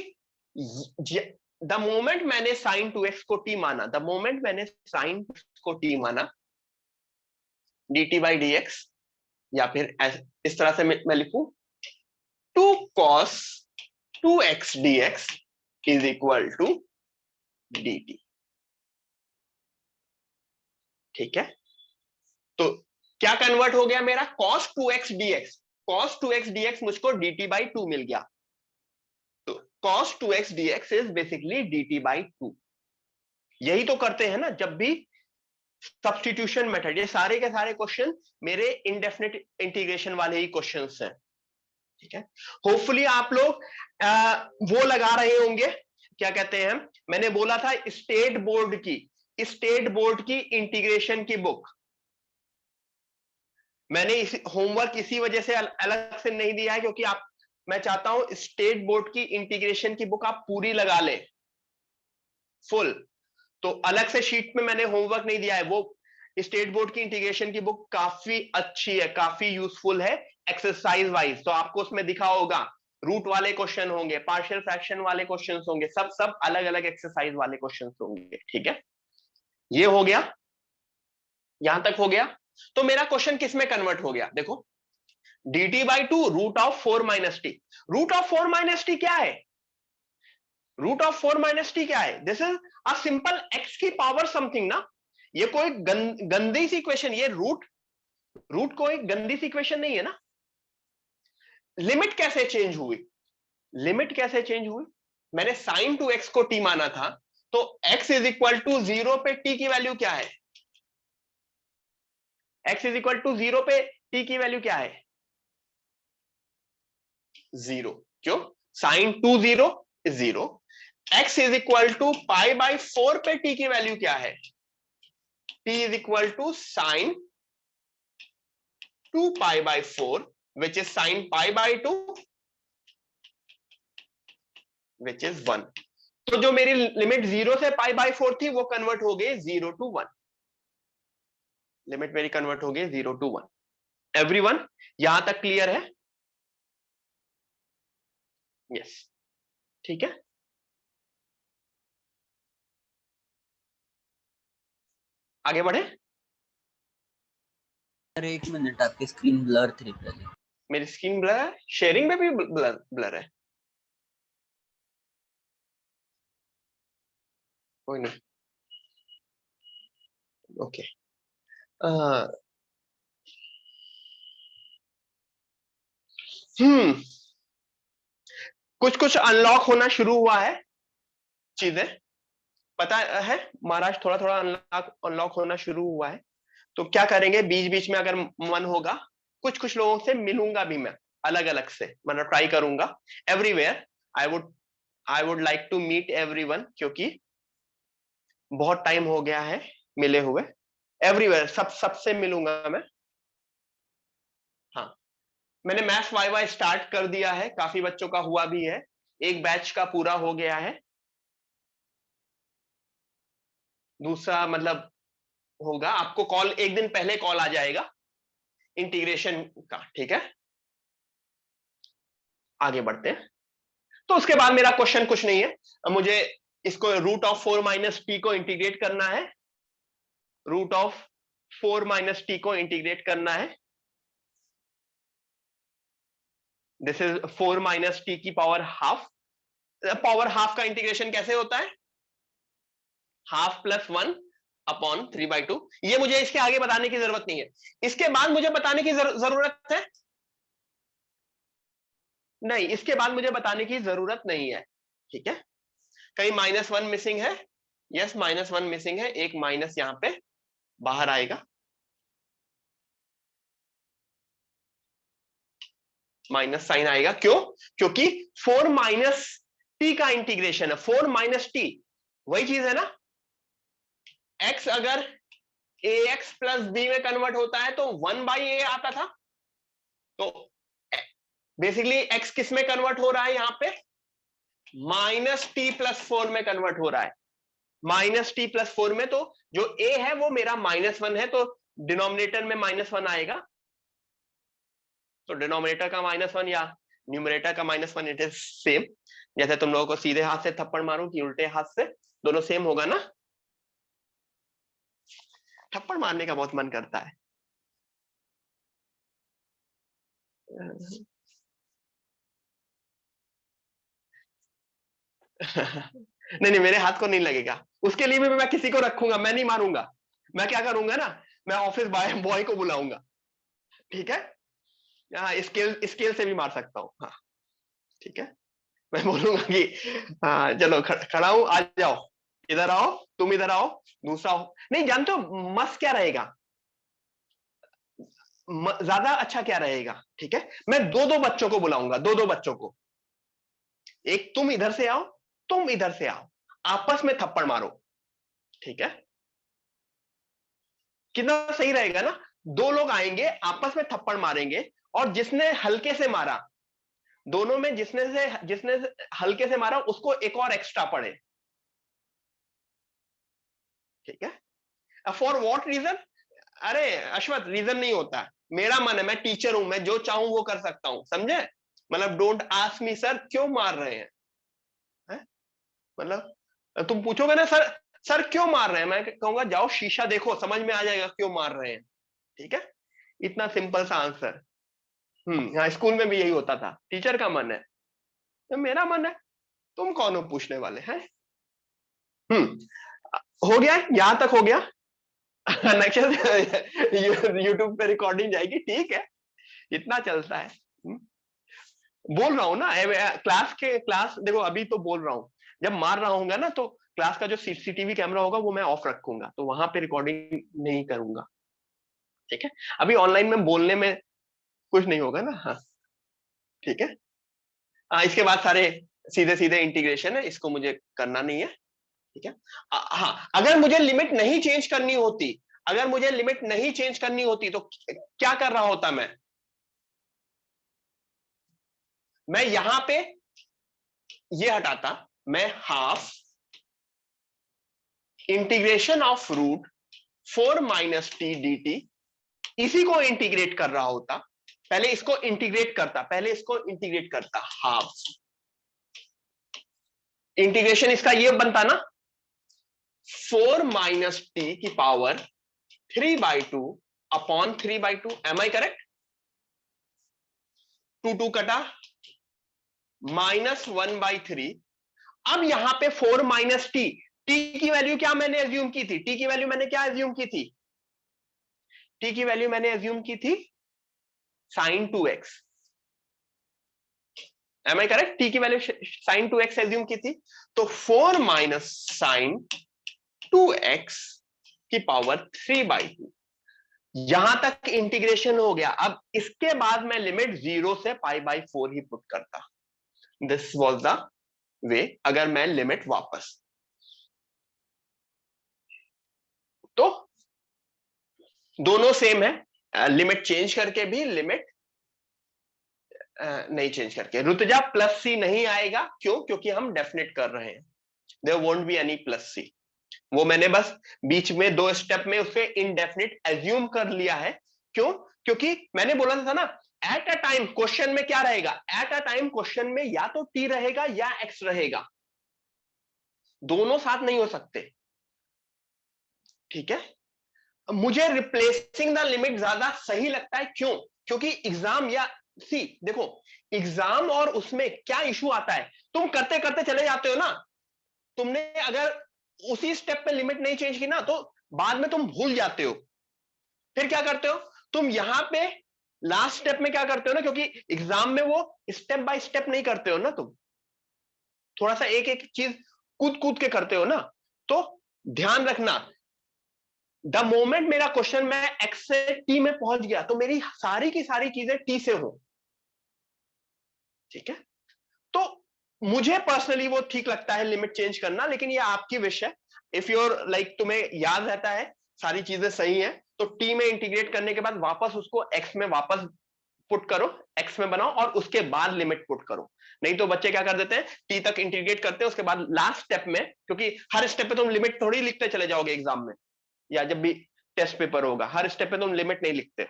द मोमेंट मैंने साइन 2x को t माना, द मोमेंट मैंने साइन को t माना, dt बाई dx, या फिर इस तरह से मैं लिखूं 2 cos 2x dx is equal to dt। ठीक है, तो क्या कन्वर्ट हो गया मेरा, cos 2x dx, cos 2x dx मुझको dt बाई 2 मिल गया, तो cos 2x dx is basically dt by 2। यही तो करते हैं ना जब भी सब्स्टिट्यूशन मेथड, ये सारे के सारे क्वेश्चन मेरे इनडेफिनिट इंटीग्रेशन वाले ही क्वेश्चंस हैं। ठीक है, होपफुली आप लोग वो लगा रहे होंगे, क्या कहते हैं, मैंने बोला था स्टेट बोर्ड की इंटीग्रेशन की बुक, मैंने होमवर्क इसी वजह से अलग से नहीं दिया है, क्योंकि मैं चाहता हूं स्टेट बोर्ड की इंटीग्रेशन की बुक आप पूरी लगा ले फुल, तो अलग से शीट में मैंने होमवर्क नहीं दिया है। वो स्टेट बोर्ड की इंटीग्रेशन की बुक काफी अच्छी है, काफी यूजफुल है एक्सरसाइज वाइज, तो आपको उसमें दिखा होगा रूट वाले क्वेश्चन होंगे, पार्शियल फ्रैक्शन वाले क्वेश्चन होंगे, सब अलग अलग एक्सरसाइज वाले क्वेश्चन होंगे। ठीक है, ये हो गया, यहां तक हो गया। तो मेरा क्वेश्चन किस में कन्वर्ट हो गया, देखो dt by 2 root of 4 minus t, root of 4 minus t क्या है, रूट ऑफ 4 माइनस टी क्या है, this is a simple x की पावर समथिंग ना, ये कोई गंदी सी इक्वेशन, ये रूट कोई गंदी सी इक्वेशन नहीं है ना। लिमिट कैसे चेंज हुई, लिमिट कैसे चेंज हुई, मैंने साइन 2x को t माना था, तो x इज इक्वल टू 0 पे t की वैल्यू क्या है, x इज इक्वल टू 0 पे t की वैल्यू क्या है, 0, क्यों, sine 2 0 is 0, x is equal to pi by 4 पे t की वैल्यू क्या है, t is equal to sine 2 pi by 4 which is sine pi by 2 which is 1। तो जो मेरी लिमिट 0 से पाई बाई 4 थी वो कन्वर्ट हो गई 0 टू 1, लिमिट मेरी कन्वर्ट हो गई 0 टू 1। एवरीवन यहां तक क्लियर है, यस, ठीक है, आगे बढ़े। अरे एक मिनट, आपकी स्क्रीन ब्लर थी पहले। मेरी स्क्रीन ब्लर है, शेयरिंग में भी ब्लर है, कोई नहीं, ओके। कुछ कुछ अनलॉक होना शुरू हुआ है, चीजें पता है, महाराज थोड़ा थोड़ा अनलॉक होना शुरू हुआ है, तो क्या करेंगे, बीच बीच में अगर मन होगा कुछ कुछ लोगों से मिलूंगा भी मैं, अलग अलग से, मतलब ट्राई करूंगा everywhere, I would like to meet everyone, क्योंकि बहुत टाइम हो गया है मिले हुए, एवरीवेयर सबसे मिलूंगा मैं। हाँ, मैंने मैथ्स वाई स्टार्ट कर दिया है, काफी बच्चों का हुआ भी है, एक बैच का पूरा हो गया है, दूसरा मतलब होगा, आपको कॉल एक दिन पहले कॉल आ जाएगा इंटीग्रेशन का। ठीक है, आगे बढ़ते हैं। तो उसके बाद मेरा क्वेश्चन कुछ नहीं है, मुझे इसको रूट ऑफ 4 माइनस टी को इंटीग्रेट करना है, रूट ऑफ 4 माइनस टी को इंटीग्रेट करना है, दिस इज 4 माइनस टी की पावर हाफ, पावर हाफ का इंटीग्रेशन कैसे होता है, हाफ प्लस 1 अपॉन 3/2, ये मुझे इसके आगे बताने की जरूरत नहीं है, इसके बाद मुझे बताने की जरूरत है नहीं, इसके बाद मुझे बताने की जरूरत नहीं है। ठीक है, कहीं -1 मिसिंग है, यस -1 मिसिंग है, एक माइनस यहां पे बाहर आएगा, माइनस साइन आएगा, क्यों, क्योंकि 4 माइनस टी का इंटीग्रेशन है, 4 माइनस टी वही चीज है ना, x अगर ax प्लस बी में कन्वर्ट होता है तो 1/a आता था, तो बेसिकली x किस में कन्वर्ट हो रहा है, यहां पे -t+4 में कन्वर्ट हो रहा है, -t+4 में, तो जो a है वो मेरा -1 है, तो डिनोमिनेटर में -1 आएगा, तो डिनोमिनेटर का -1 या न्यूमरेटर का -1 इट इज सेम, जैसे तुम लोगों को सीधे हाथ से थप्पड़ मारूं कि उल्टे हाथ से, दोनों सेम होगा ना? थप्पड़ मारने का बहुत मन करता है। नहीं नहीं, मेरे हाथ को नहीं लगेगा, उसके लिए भी मैं किसी को रखूंगा, मैं नहीं मारूंगा। मैं क्या करूंगा ना, मैं ऑफिस बॉय को बुलाऊंगा, ठीक है? हाँ, स्केल स्केल से भी मार सकता हूँ, हाँ ठीक है। मैं बोलूंगा कि हाँ चलो खड़ा हूं, आ जाओ, इधर आओ, तुम इधर आओ, दूसरा हो। नहीं जानते हो मस्त क्या रहेगा, ज्यादा अच्छा क्या रहेगा, ठीक है? मैं दो दो बच्चों को बुलाऊंगा, दो दो बच्चों को, एक तुम इधर से आओ, तुम इधर से आओ, आपस में थप्पड़ मारो, ठीक है? कितना सही रहेगा ना, दो लोग आएंगे आपस में थप्पड़ मारेंगे, और जिसने हल्के से मारा, दोनों में जिसने से हल्के से मारा उसको एक और एक्स्ट्रा पड़े, ठीक है? For what reason? अरे अश्वत, रीजन नहीं होता, मेरा मन है, मैं टीचर हूं, मैं जो चाहूं वो कर सकता हूं, समझे? मतलब डोंट आस्क मी सर क्यों मार रहे हैं, है? मतलब तुम पूछोगे ना सर, सर क्यों मार रहे हैं, मैं कहूंगा जाओ शीशा देखो, समझ में आ जाएगा क्यों मार रहे हैं, ठीक है? इतना सिंपल सा आंसर। हाँ, स्कूल में भी यही होता था, टीचर का मन है तो मेरा मन है, तुम कौन हो पूछने वाले हैं? हो गया, यहां तक हो गया। नेक्स्ट यूट्यूब पे रिकॉर्डिंग जाएगी, ठीक है, इतना चलता है। बोल रहा हूं ना, क्लास देखो, अभी तो बोल रहा हूं, जब मार रहा हूँ ना तो क्लास का जो सीसीटीवी कैमरा होगा वो मैं ऑफ रखूंगा, तो वहां पे रिकॉर्डिंग नहीं करूंगा, ठीक है? अभी ऑनलाइन में बोलने में कुछ नहीं होगा ना, हाँ ठीक है। इसके बाद सारे सीधे सीधे इंटीग्रेशन है, इसको मुझे करना नहीं है, ठीक है? हाँ, अगर मुझे लिमिट नहीं चेंज करनी होती, अगर मुझे लिमिट नहीं चेंज करनी होती तो क्या कर रहा होता मैं यहां पे ये हटाता, मैं half integration of root 4 minus t d t, इसी को इंटीग्रेट कर रहा होता, पहले इसको इंटीग्रेट करता, हाफ इंटीग्रेशन इसका ये बनता ना, 4 माइनस टी की power 3/2 upon 3/2, am I correct? 2 2 कटा, -1/3। अब यहां पे 4 माइनस टी, टी की वैल्यू क्या मैंने एज्यूम की थी, टी की वैल्यू मैंने क्या एज्यूम की थी, टी की वैल्यू मैंने एज्यूम की थी sin 2x, am I correct? T की वैल्यू sin 2x एज्यूम की थी, तो 4 माइनस sin 2x की पावर 3/2, यहां तक इंटीग्रेशन हो गया। अब इसके बाद मैं लिमिट 0 से π/4 ही पुट करता, दिस वाज द वे। अगर मैं लिमिट वापस, तो दोनों सेम है, लिमिट चेंज करके भी, लिमिट नहीं चेंज करके। रुतजा प्लस सी नहीं आएगा, क्यों? क्योंकि हम डेफिनेट कर रहे हैं, there won't be any plus C. वो मैंने बस बीच में 2 स्टेप में उसे इनडेफिनिट एज्यूम कर लिया है, क्यों? क्योंकि मैंने बोला था ना, एट अ टाइम क्वेश्चन में क्या रहेगा, एट अ टाइम क्वेश्चन में या तो टी रहेगा या एक्स रहेगा, दोनों साथ नहीं हो सकते, ठीक है? मुझे रिप्लेसिंग द लिमिट ज्यादा सही लगता है, क्यों? क्योंकि एग्जाम या सी देखो, एग्जाम और उसमें क्या इशू आता है, तुम करते करते चले जाते हो ना, तुमने अगर उसी स्टेप पे लिमिट नहीं चेंज की ना तो बाद में तुम भूल जाते हो, फिर क्या करते हो तुम यहां पे लास्ट स्टेप में क्या करते हो ना, क्योंकि एग्जाम में वो स्टेप बाय स्टेप नहीं करते हो ना, तुम थोड़ा सा एक एक चीज कूद कूद के करते हो ना, तो ध्यान रखना, द मोमेंट मेरा क्वेश्चन मैं एक्स से टी में पहुंच गया तो मेरी सारी की सारी चीजें टी से हो, ठीक है? तो मुझे पर्सनली वो ठीक लगता है लिमिट चेंज करना, लेकिन ये आपकी विश है। इफ योर लाइक तुम्हें याद रहता है सारी चीजें सही है, तो टी में इंटीग्रेट करने के बाद वापस उसको एक्स में वापस पुट करो, एक्स में बनाओ और उसके बाद लिमिट पुट करो। नहीं तो बच्चे क्या कर देते हैं, टी तक इंटीग्रेट करते हैं, उसके बाद लास्ट स्टेप में, क्योंकि हर स्टेप पे तुम लिमिट थोड़ी लिखते चले जाओगे एग्जाम में, या जब भी टेस्ट पेपर होगा हर स्टेप पे तुम लिमिट नहीं लिखते,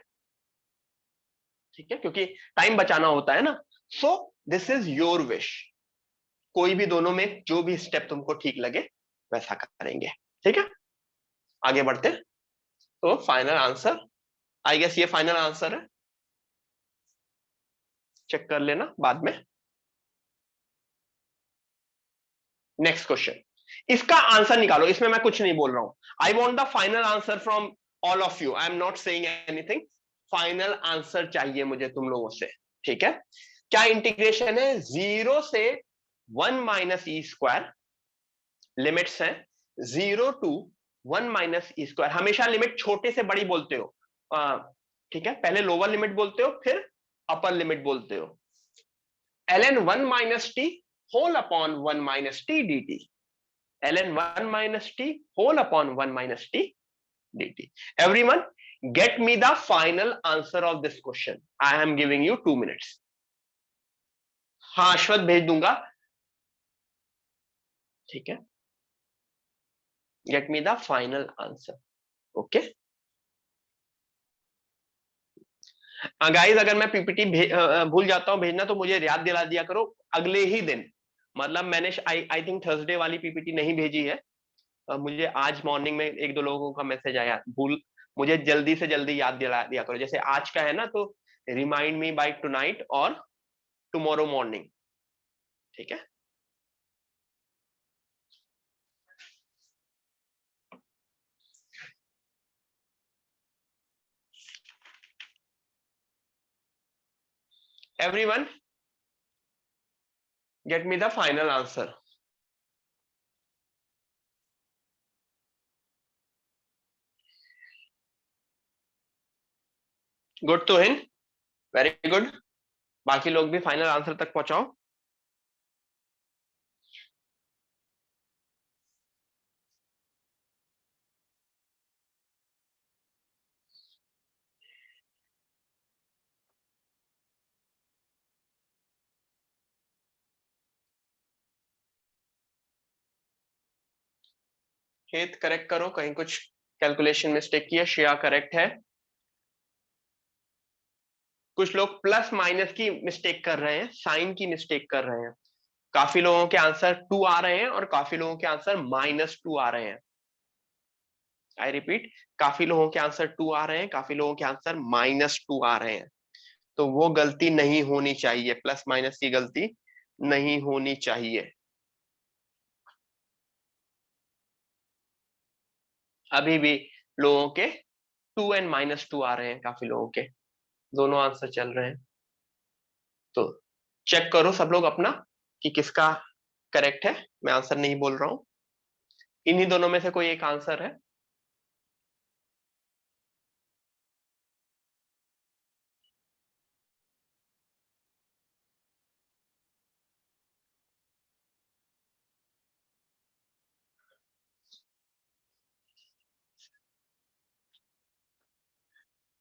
ठीक है? क्योंकि टाइम बचाना होता है ना। So this is your wish, कोई भी दोनों में जो भी स्टेप तुमको ठीक लगे वैसा करेंगे, ठीक है। आगे बढ़ते हैं। तो फाइनल आंसर, आई गेस ये फाइनल आंसर है, चेक कर लेना बाद में। नेक्स्ट क्वेश्चन, इसका आंसर निकालो, इसमें मैं कुछ नहीं बोल रहा हूं। I want the final answer from all of you, I am not saying anything. Final answer चाहिए मुझे तुम लोगों से, ठीक है। क्या इंटीग्रेशन है, 0 से 1 माइनस ई स्क्वायर, लिमिट्स है 0 टू 1 माइनस ई स्क्वायर। हमेशा लिमिट छोटे से बड़ी बोलते हो, ठीक है, पहले लोअर लिमिट बोलते हो फिर अपर लिमिट बोलते हो। ln 1 minus t whole upon 1 minus t d t, ln 1 minus t whole upon 1 minus t dt. Everyone, get me the final answer of this question. I am giving you 2 minutes. हाँ अश्वत भेज दूंगा, ठीक है। Get me the final answer. Okay. Guys अगर मैं PPT भूल जाता हूं भेजना तो मुझे याद दिला दिया करो अगले ही दिन। मतलब मैंने आई थिंक थर्सडे वाली पीपीटी नहीं भेजी है, मुझे आज मॉर्निंग में एक दो लोगों का मैसेज आया, भूल, मुझे जल्दी से जल्दी याद दिला दिया करो। जैसे आज का है ना, तो रिमाइंड मी बाय टुनाइट और टुमारो मॉर्निंग, ठीक है। Everyone, get me the final answer. Good तो हिन, वेरी गुड। बाकी लोग भी फाइनल आंसर तक पहुंचाओ। हेत करेक्ट करो, कहीं कुछ कैलकुलेशन मिस्टेक किया। श्रेया करेक्ट है। कुछ लोग प्लस माइनस की मिस्टेक कर रहे हैं, साइन की मिस्टेक कर रहे हैं। काफी लोगों के आंसर 2 आ रहे हैं और काफी लोगों के आंसर -2 आ रहे हैं। आई रिपीट, काफी लोगों के आंसर 2 आ रहे हैं, काफी लोगों के आंसर -2 आ रहे हैं। तो वो गलती नहीं होनी चाहिए, प्लस माइनस की गलती नहीं होनी चाहिए। अभी भी लोगों के 2 एंड -2 आ रहे हैं, काफी लोगों के दोनों आंसर चल रहे हैं। तो चेक करो सब लोग अपना कि किसका करेक्ट है। मैं आंसर नहीं बोल रहा हूं, इन्हीं दोनों में से कोई एक आंसर है।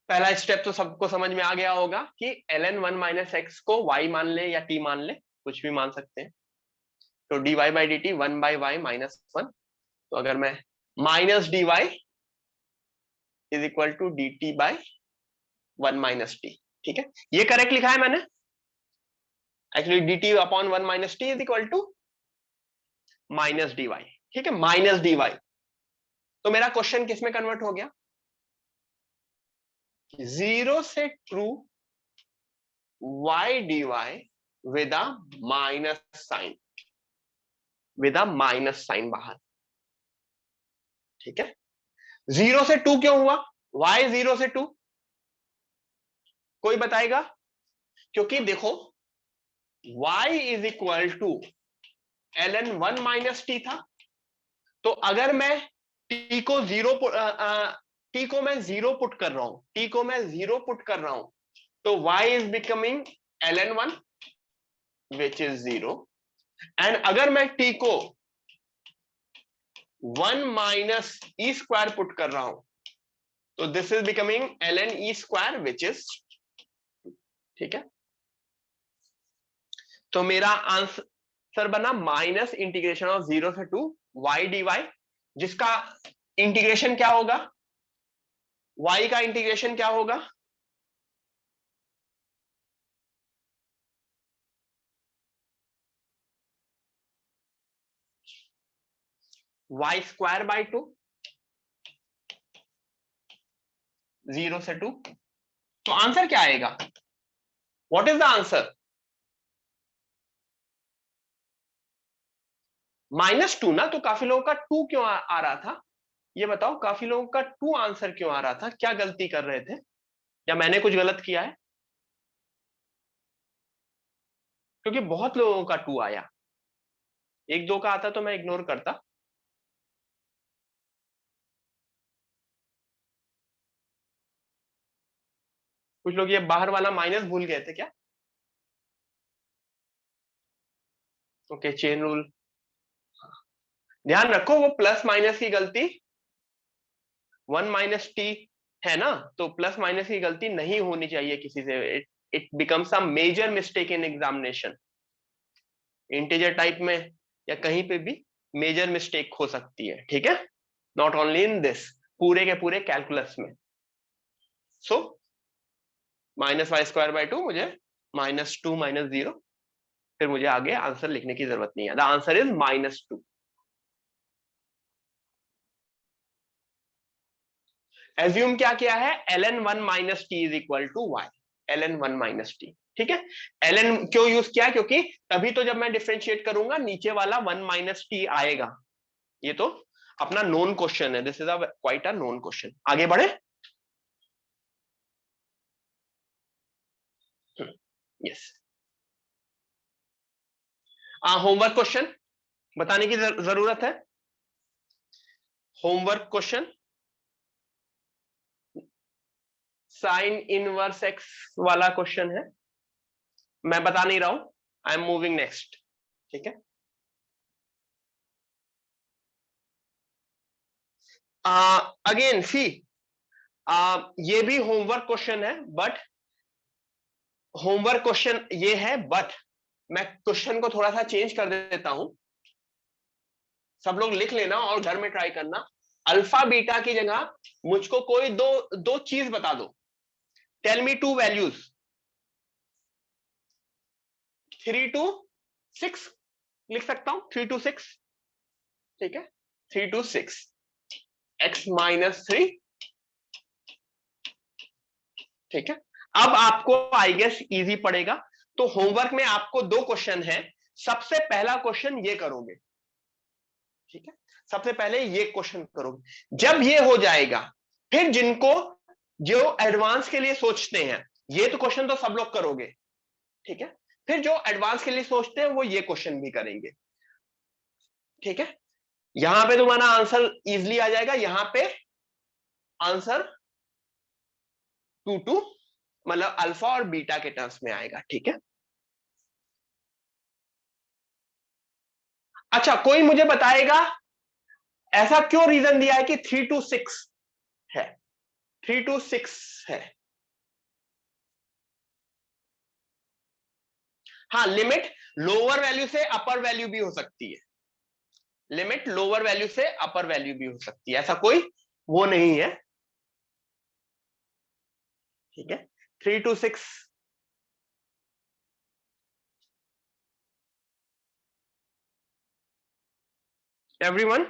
पहला स्टेप तो सबको समझ में आ गया होगा कि ln 1 माइनस एक्स को y मान ले या t मान ले, कुछ भी मान सकते हैं। तो dy by d t 1 by y -1। तो अगर मैं minus d y is equal to d t by 1 minus t, ठीक है, ये करेक्ट लिखा है मैंने। Actually d t upon 1 minus t is equal to minus d y, ठीक है, माइनस डी वाई। तो मेरा क्वेश्चन किस में कन्वर्ट हो गया, 0 से ट्रू y dy with a minus sign, with a minus sign बाहर, ठीक है। 0 से 2 क्यों हुआ, y 0 से 2, कोई बताएगा? क्योंकि देखो y is equal to ln 1 minus t था। तो अगर मैं t को 0 t को मैं 0 पुट कर रहा हूं, t को मैं 0 पुट कर रहा हूं, तो y is becoming ln 1 which is 0। And अगर मैं t को 1 माइनस ई स्क्वायर पुट कर रहा हूं, तो this is becoming ln e square which is, ठीक है। तो मेरा आंसर बना माइनस इंटीग्रेशन ऑफ 0 से 2 y dy, जिसका इंटीग्रेशन क्या होगा, y का इंटीग्रेशन क्या होगा, वाई स्क्वायर बाई 2, 0 से 2। तो आंसर क्या आएगा? What is the answer? -2 ना। तो काफी लोगों का 2 क्यों आ रहा था? ये बताओ, काफी लोगों का 2 आंसर क्यों आ रहा था? क्या गलती कर रहे थे, या मैंने कुछ गलत किया है? क्योंकि बहुत लोगों का 2 आया, 1-2 का आता तो मैं इग्नोर करता। कुछ लोग ये बाहर वाला माइनस भूल गए थे क्या? ओके, चेन रूल ध्यान रखो। वो प्लस माइनस की गलती 1 माइनस टी है ना, तो प्लस माइनस की गलती नहीं होनी चाहिए किसी से। It becomes a major mistake in examination. Integer type में या कहीं पे भी मेजर मिस्टेक हो सकती है, ठीक है? नॉट ओनली इन दिस, पूरे के पूरे कैलकुलस में। सो -y²/2 मुझे -2 -0, फिर मुझे आगे आंसर लिखने की जरूरत नहीं है। The answer is -2। एज्यूम क्या किया है? ln 1 - t is equal to y, ln 1 - t, ठीक है? ln क्यों यूज किया? क्योंकि तभी तो जब मैं डिफरेंशिएट करूंगा नीचे वाला 1 - t आएगा। ये तो अपना नोन क्वेश्चन है, this is a quite a known question. आगे बढ़े। यस, होमवर्क क्वेश्चन बताने की जरूरत है। Homework question, sine inverse x वाला क्वेश्चन है। मैं बता नहीं रहा हूं, आई एम मूविंग नेक्स्ट, ठीक है? अगेन सी, ये भी होमवर्क क्वेश्चन है, बट होमवर्क क्वेश्चन ये है, बट मैं क्वेश्चन को थोड़ा सा चेंज कर देता हूं। सब लोग लिख लेना और घर में ट्राई करना। अल्फा बीटा की जगह मुझको कोई दो दो चीज बता दो। Tell me 2 values. 3 to 6 लिख सकता हूं, 3 to 6, ठीक है? 3 to 6, x-3, ठीक है? अब आपको आई गेस इजी पड़ेगा। तो होमवर्क में आपको 2 क्वेश्चन है। सबसे पहला क्वेश्चन ये करोगे, ठीक है? सबसे पहले ये क्वेश्चन करोगे। जब ये हो जाएगा, फिर जिनको जो एडवांस के लिए सोचते हैं, ये तो क्वेश्चन तो सब लोग करोगे, ठीक है? फिर जो एडवांस के लिए सोचते हैं वो ये क्वेश्चन भी करेंगे, ठीक है? यहां पे तुम्हारा आंसर इजीली आ जाएगा। यहां पे आंसर 2 मतलब अल्फा और बीटा के टर्म्स में आएगा, ठीक है? अच्छा, कोई मुझे बताएगा ऐसा क्यों रीजन दिया है कि 3 to 6 है? 3 to 6 है। हाँ, लिमिट लोअर वैल्यू से अपर वैल्यू भी हो सकती है। लिमिट लोअर वैल्यू से अपर वैल्यू भी हो सकती है, ऐसा कोई वो नहीं है, ठीक है? 3 to 6। एवरीवन,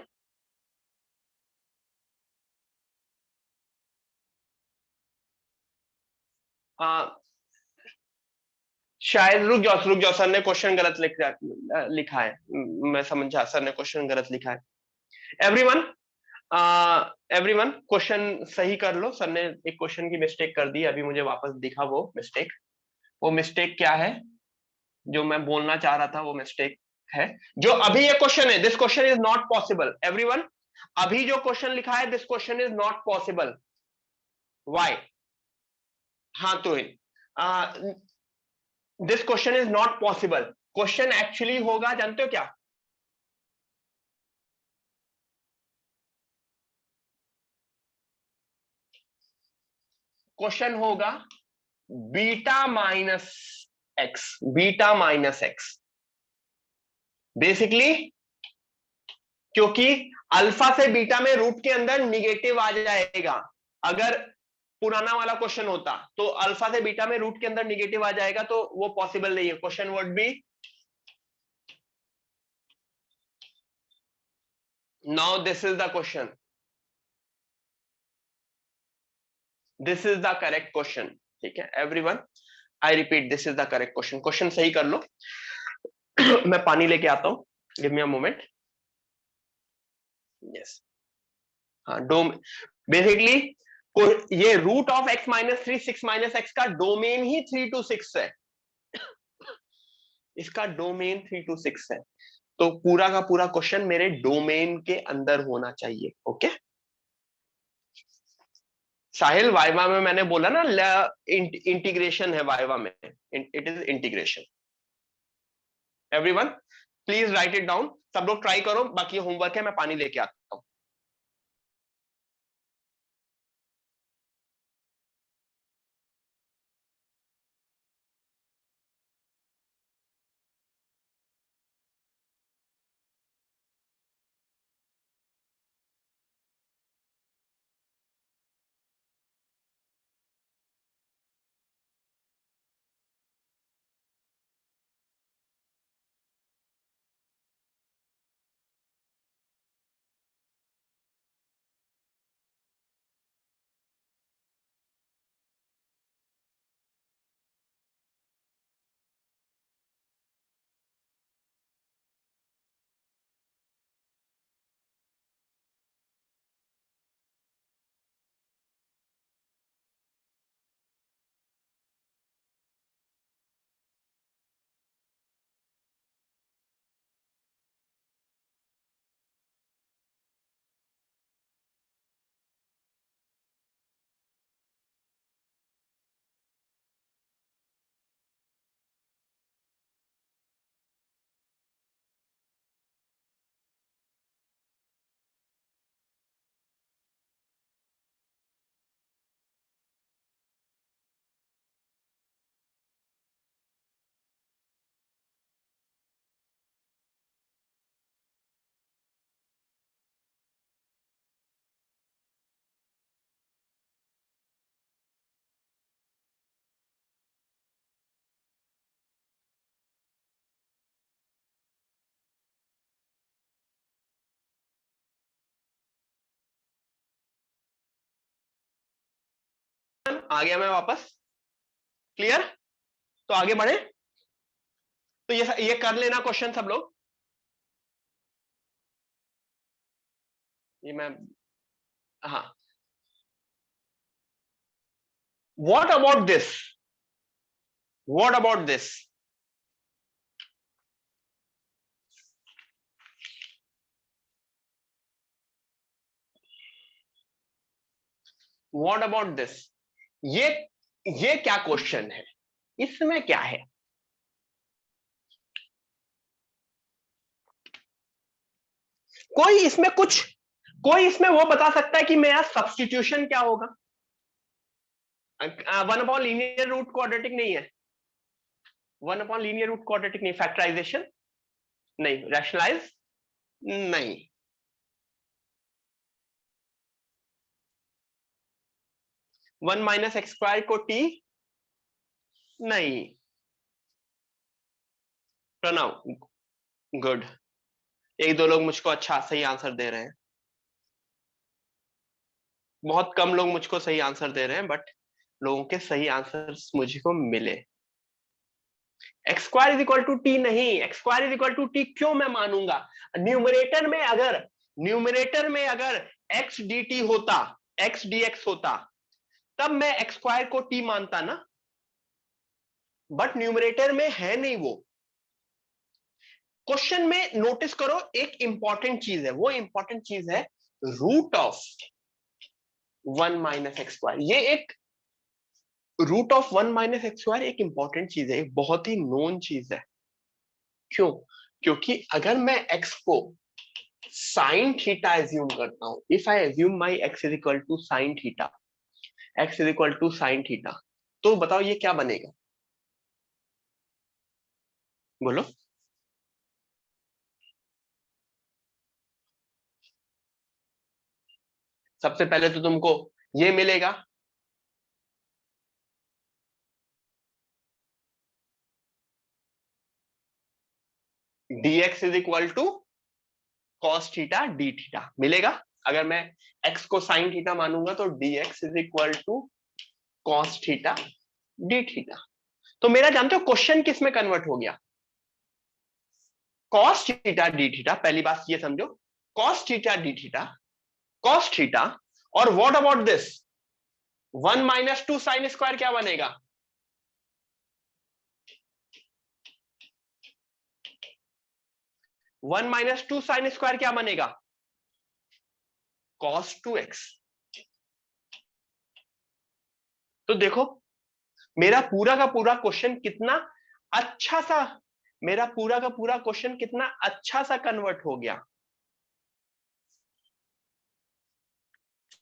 शायद रुक जाओ, सर ने क्वेश्चन गलत लिखा है। मैं समझा, सर ने क्वेश्चन गलत लिखा है। एवरीवन, एवरीवन क्वेश्चन सही कर लो। सर ने एक क्वेश्चन की मिस्टेक कर दी, अभी मुझे वापस दिखा वो मिस्टेक। वो मिस्टेक क्या है जो मैं बोलना चाह रहा था? वो मिस्टेक है जो अभी ये क्वेश्चन है, this question is not possible. Everyone, अभी जो क्वेश्चन लिखा है, this question is not possible. Why? हाँ, तो this question is not possible. Question actually होगा, जानते हो क्या? क्वेश्चन होगा beta minus x, beta minus x. Basically क्योंकि अल्फा से बीटा में रूट के अंदर निगेटिव आ जाएगा। अगर पुराना वाला क्वेश्चन होता तो अल्फा से बीटा में रूट के अंदर निगेटिव आ जाएगा, तो वो पॉसिबल नहीं है। Question would be now this is the question, this is the correct question. ठीक है everyone, I repeat, this is the correct question. Question सही कर लो। मैं पानी लेके आता हूं, give me a moment. Yes, हाँ डोम बेसिकली ये root of x minus 3 6 minus x का डोमेन ही 3 to 6 है, इसका डोमेन 3 to 6 है, तो पूरा का पूरा क्वेश्चन मेरे डोमेन के अंदर होना चाहिए। ओके साहिल, वाइवा में मैंने बोला ना इंटीग्रेशन है, वाइवा में it is integration. Everyone please right it down, सब लोग ट्राई करो, बाकी होमवर्क है, मैं पानी लेके आता हूं। आ गया मैं वापस, क्लियर? तो आगे बढ़े, तो ये कर लेना क्वेश्चन सब लोग। ये मैं, हाँ, what about this, what about this, what about this, ये ये क्या क्वेश्चन है, इसमें क्या है? कोई इसमें कुछ, कोई इसमें वो बता सकता है कि मेरा सब्स्टिट्यूशन क्या होगा? One upon linear root quadratic नहीं है, one upon linear root quadratic नहीं, फैक्टराइजेशन नहीं, रैशनलाइज नहीं, वन माइनस एक्स स्क्वायर को टी नहीं। प्रणव, गुड, एक दो लोग मुझको अच्छा सही आंसर दे रहे हैं, बहुत कम लोग मुझको सही आंसर दे रहे हैं, बट लोगों के सही आंसर्स मुझको मिले। X square is equal to t नहीं, x square is equal to t क्यों मैं मानूंगा? न्यूमरेटर में अगर, न्यूमरेटर में अगर एक्स डी टी होता, एक्स डी एक्स होता, तब मैं एक्स स्क्वायर को टी मानता ना, बट न्यूमरेटर में है नहीं वो। क्वेश्चन में नोटिस करो एक इंपॉर्टेंट चीज है, वो इंपॉर्टेंट चीज है root of one minus x square. ये एक root of one minus x square एक इंपॉर्टेंट चीज है, एक बहुत ही नोन चीज है। क्यों? क्योंकि अगर मैं एक्स को साइन थीटा एज्यूम करता हूं, if I assume my x is equal to sine theta, x is equal to sine theta, तो बताओ ये क्या बनेगा? बोलो। सबसे पहले तो तुमको ये मिलेगा, dx is equal to cos theta d theta मिलेगा। अगर मैं x को साइन थीटा मानूंगा तो dx is equal to cos theta d theta. तो मेरा जानते हो क्वेश्चन किस में कन्वर्ट हो गया? कॉस थीटा डी थीटा, पहली बात ये समझो, cos theta d theta, cos theta, और what about this 1 minus 2 sine square क्या बनेगा? One minus two sine square क्या बनेगा? Cos 2x। तो देखो मेरा पूरा का पूरा क्वेश्चन कितना अच्छा सा, मेरा पूरा का पूरा क्वेश्चन कितना अच्छा सा कन्वर्ट हो गया।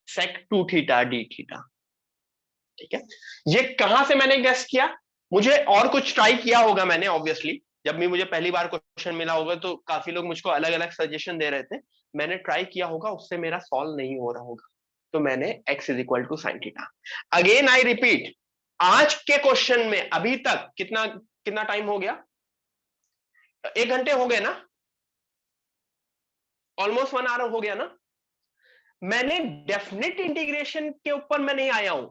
सेक 2 थीटा डी थीटा, ठीक है। ये कहां से मैंने गेस किया? मुझे और कुछ ट्राई किया होगा मैंने, ऑब्वियसली जब भी मुझे पहली बार क्वेश्चन मिला होगा तो काफी लोग मुझको अलग अलग सजेशन दे रहे थे, मैंने ट्राई किया होगा, उससे मेरा सॉल्व नहीं हो रहा होगा, तो मैंने x is equal to sine theta. Again I repeat, आज के क्वेश्चन में अभी तक कितना कितना टाइम हो गया? 1 घंटे हो गए ना, ऑलमोस्ट 1 आवर हो गया ना। मैंने डेफिनेट इंटीग्रेशन के ऊपर मैं नहीं आया हूं,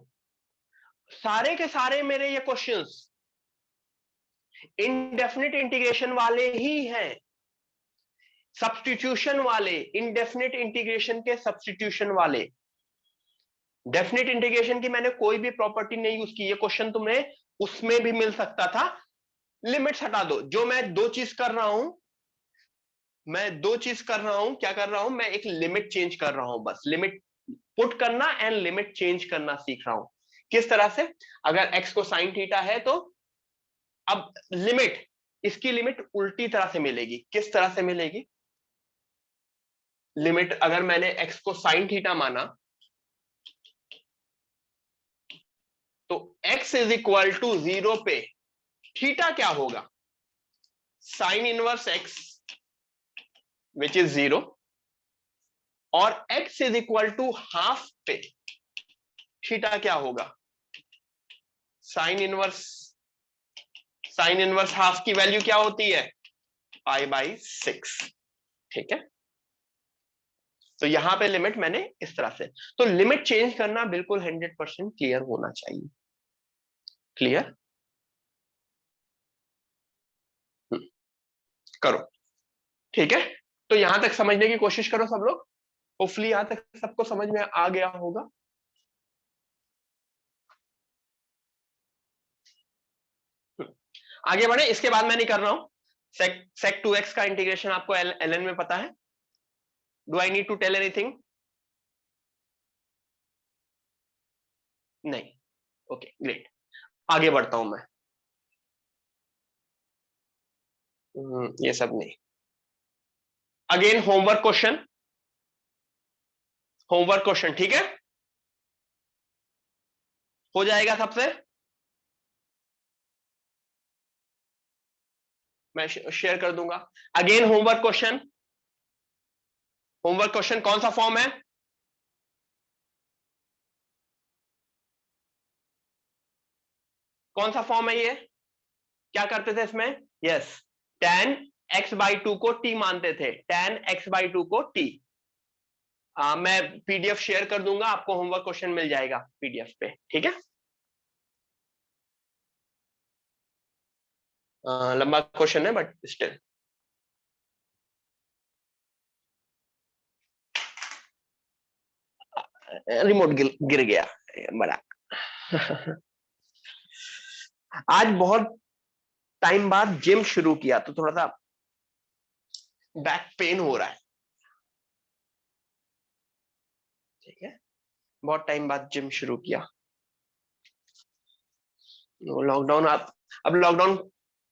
सारे के सारे मेरे ये क्वेश्चंस इनडेफिनेट इंटीग्रेशन वाले ही हैं, सब्स्टिट्यूशन वाले, इनडेफिनेट इंटीग्रेशन के सब्स्टिट्यूशन वाले। डेफिनेट इंटीग्रेशन की मैंने कोई भी प्रॉपर्टी नहीं यूज की, ये क्वेश्चन तुम्हें उसमें भी मिल सकता था। लिमिट्स हटा दो, जो मैं दो चीज कर रहा हूं, मैं दो चीज कर रहा हूं, क्या कर रहा हूं? मैं एक लिमिट चेंज कर रहा हूं, बस लिमिट पुट करना एंड लिमिट चेंज करना सीख रहा हूं। किस तरह से? अगर x को साइन थीटा है तो अब लिमिट, इसकी लिमिट उल्टी तरह से मिलेगी। किस तरह से मिलेगी? लिमिट अगर मैंने x को साइन थीटा माना तो x इज इक्वल टू 0 पे थीटा क्या होगा? Sine inverse x which is 0, और x is equal to half पे थीटा क्या होगा? साइन इनवर्स हाफ की वैल्यू क्या होती है? π/6, ठीक है। तो यहां पे लिमिट मैंने इस तरह से, तो लिमिट चेंज करना बिल्कुल 100% क्लियर होना चाहिए। क्लियर? करो, ठीक है। तो यहां तक समझने की कोशिश करो सब लोग, होपफुली यहां तक सबको समझ में आ गया होगा। आगे बढ़े, इसके बाद मैं नहीं कर रहा हूं। sec 2x का इंटीग्रेशन आपको ln में पता है। Do I need to tell anything? नहीं, ओके ग्रेट। आगे बढ़ता हूं मैं। ये सब नहीं। Again homework question, homework question, ठीक है, हो जाएगा सबसे। मैं शेयर कर दूंगा। Again homework question, homework question कौन सा फॉर्म है? कौन सा फॉर्म है ये? क्या करते थे इसमें? यस, tan x/2 को t मानते थे, tan x/2 को t। मैं पीडीएफ शेयर कर दूंगा, आपको होमवर्क क्वेश्चन मिल जाएगा पीडीएफ पे, ठीक है। लंबा क्वेश्चन है बट स्टिल। रिमोट गिर गया बड़ा। आज बहुत टाइम बाद जिम शुरू किया तो थोड़ा सा बैक पेन हो रहा है, ठीक है। बहुत टाइम बाद जिम शुरू किया। लॉकडाउन, अब लॉकडाउन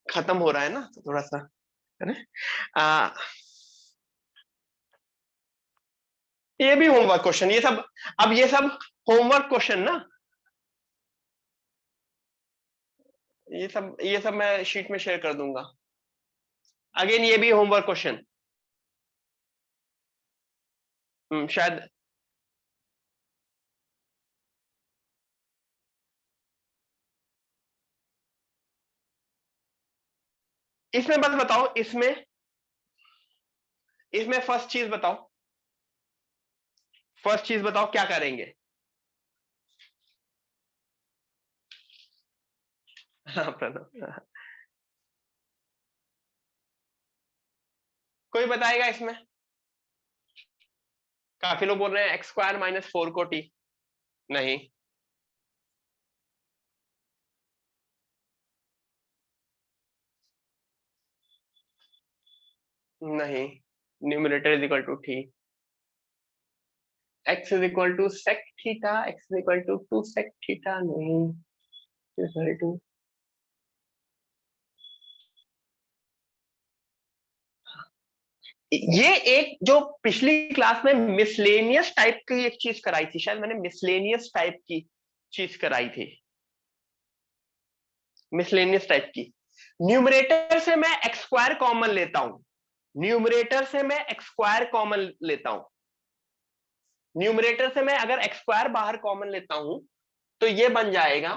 खत्म हो रहा है ना, तो थोड़ा सा है ना। ये भी होमवर्क क्वेश्चन, ये सब, अब ये सब होमवर्क क्वेश्चन ना, ये सब मैं शीट में शेयर कर दूंगा। अगेन ये भी होमवर्क क्वेश्चन, शायद इसमें बस बताओ, इसमें इसमें फर्स्ट चीज बताओ, फर्स्ट चीज बताओ क्या करेंगे? हाँ प्रणव, कोई बताएगा इसमें? काफी लोग बोल रहे हैं x² - 4 को t। नहीं, नहीं, numerator is equal to t, x is equal to sec theta, x is equal to 2 sec theta, नहीं, इक्वल टू, ये एक जो पिछली क्लास में मिसलेनियस टाइप की एक चीज कराई थी, शायद मैंने मिसलेनियस टाइप की चीज कराई थी, मिसलेनियस टाइप की। न्यूमरेटर से मैं x² कॉमन लेता हूं, न्यूमरेटर से मैं x² कॉमन लेता हूं, न्यूमरेटर से मैं अगर x² बाहर कॉमन लेता हूं तो ये बन जाएगा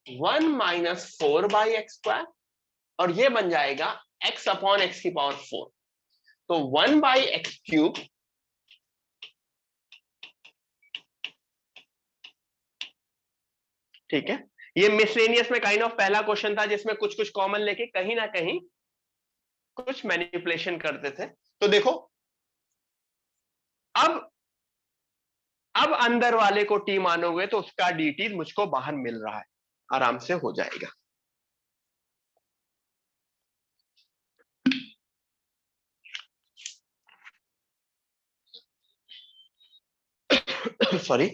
1 - 4/x², और ये बन जाएगा x/x⁴। तो 1/x³, ठीक है। ये मिसलेनियस में काइंड ऑफ पहला क्वेश्चन था जिसमें कुछ कुछ कॉमन लेके कहीं ना कहीं कुछ मैनिपुलेशन करते थे। तो देखो, अब अंदर वाले को t मानोगे तो उसका dt मुझको बाहर मिल रहा है, आराम से हो जाएगा। सॉरी,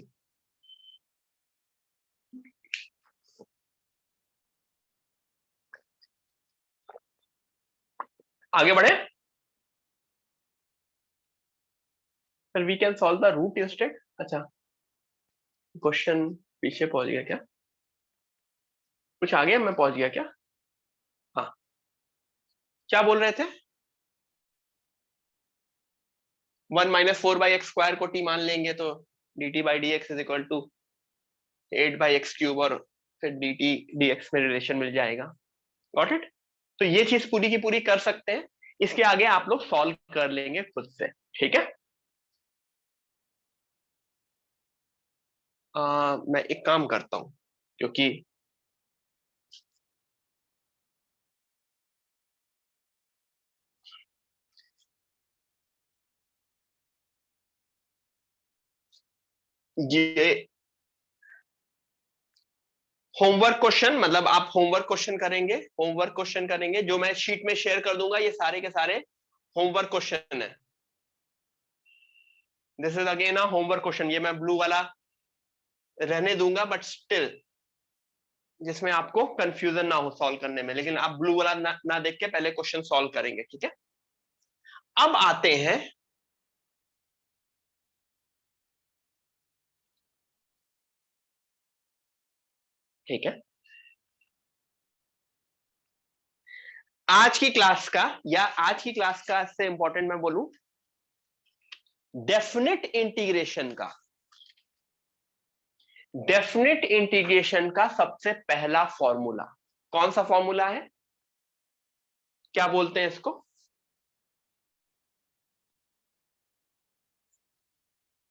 आगे बढ़े। फिर we can solve the root instead. अच्छा, क्वेश्चन पीछे पहुंच गया क्या? कुछ आ गया, मैं पहुंच गया क्या? हाँ, क्या बोल रहे थे? 1 - 4/x² को t मान लेंगे तो dt/dx is equal to 8/x³ और फिर dt dx में रिलेशन मिल जाएगा। Got it? तो ये चीज पूरी की पूरी कर सकते हैं, इसके आगे आप लोग सॉल्व कर लेंगे खुद से, ठीक है। मैं एक काम करता हूं, क्योंकि ये होमवर्क क्वेश्चन, मतलब आप होमवर्क क्वेश्चन करेंगे, होमवर्क क्वेश्चन करेंगे जो मैं शीट में शेयर कर दूंगा, ये सारे के सारे होमवर्क क्वेश्चन है। This is again a homework question, ये मैं ब्लू वाला रहने दूंगा, बट स्टिल जिसमें आपको कंफ्यूजन ना हो सॉल्व करने में, लेकिन आप ब्लू वाला ना देख के पहले क्वेश्चन सॉल्व करेंगे, ठीक है। अब आते हैं ठीक है, आज की क्लास का, या आज की क्लास का से इंपॉर्टेंट मैं बोलूं, डेफिनेट इंटीग्रेशन का, डेफिनेट इंटीग्रेशन का सबसे पहला फॉर्मूला कौन सा फॉर्मूला है? क्या बोलते हैं इसको?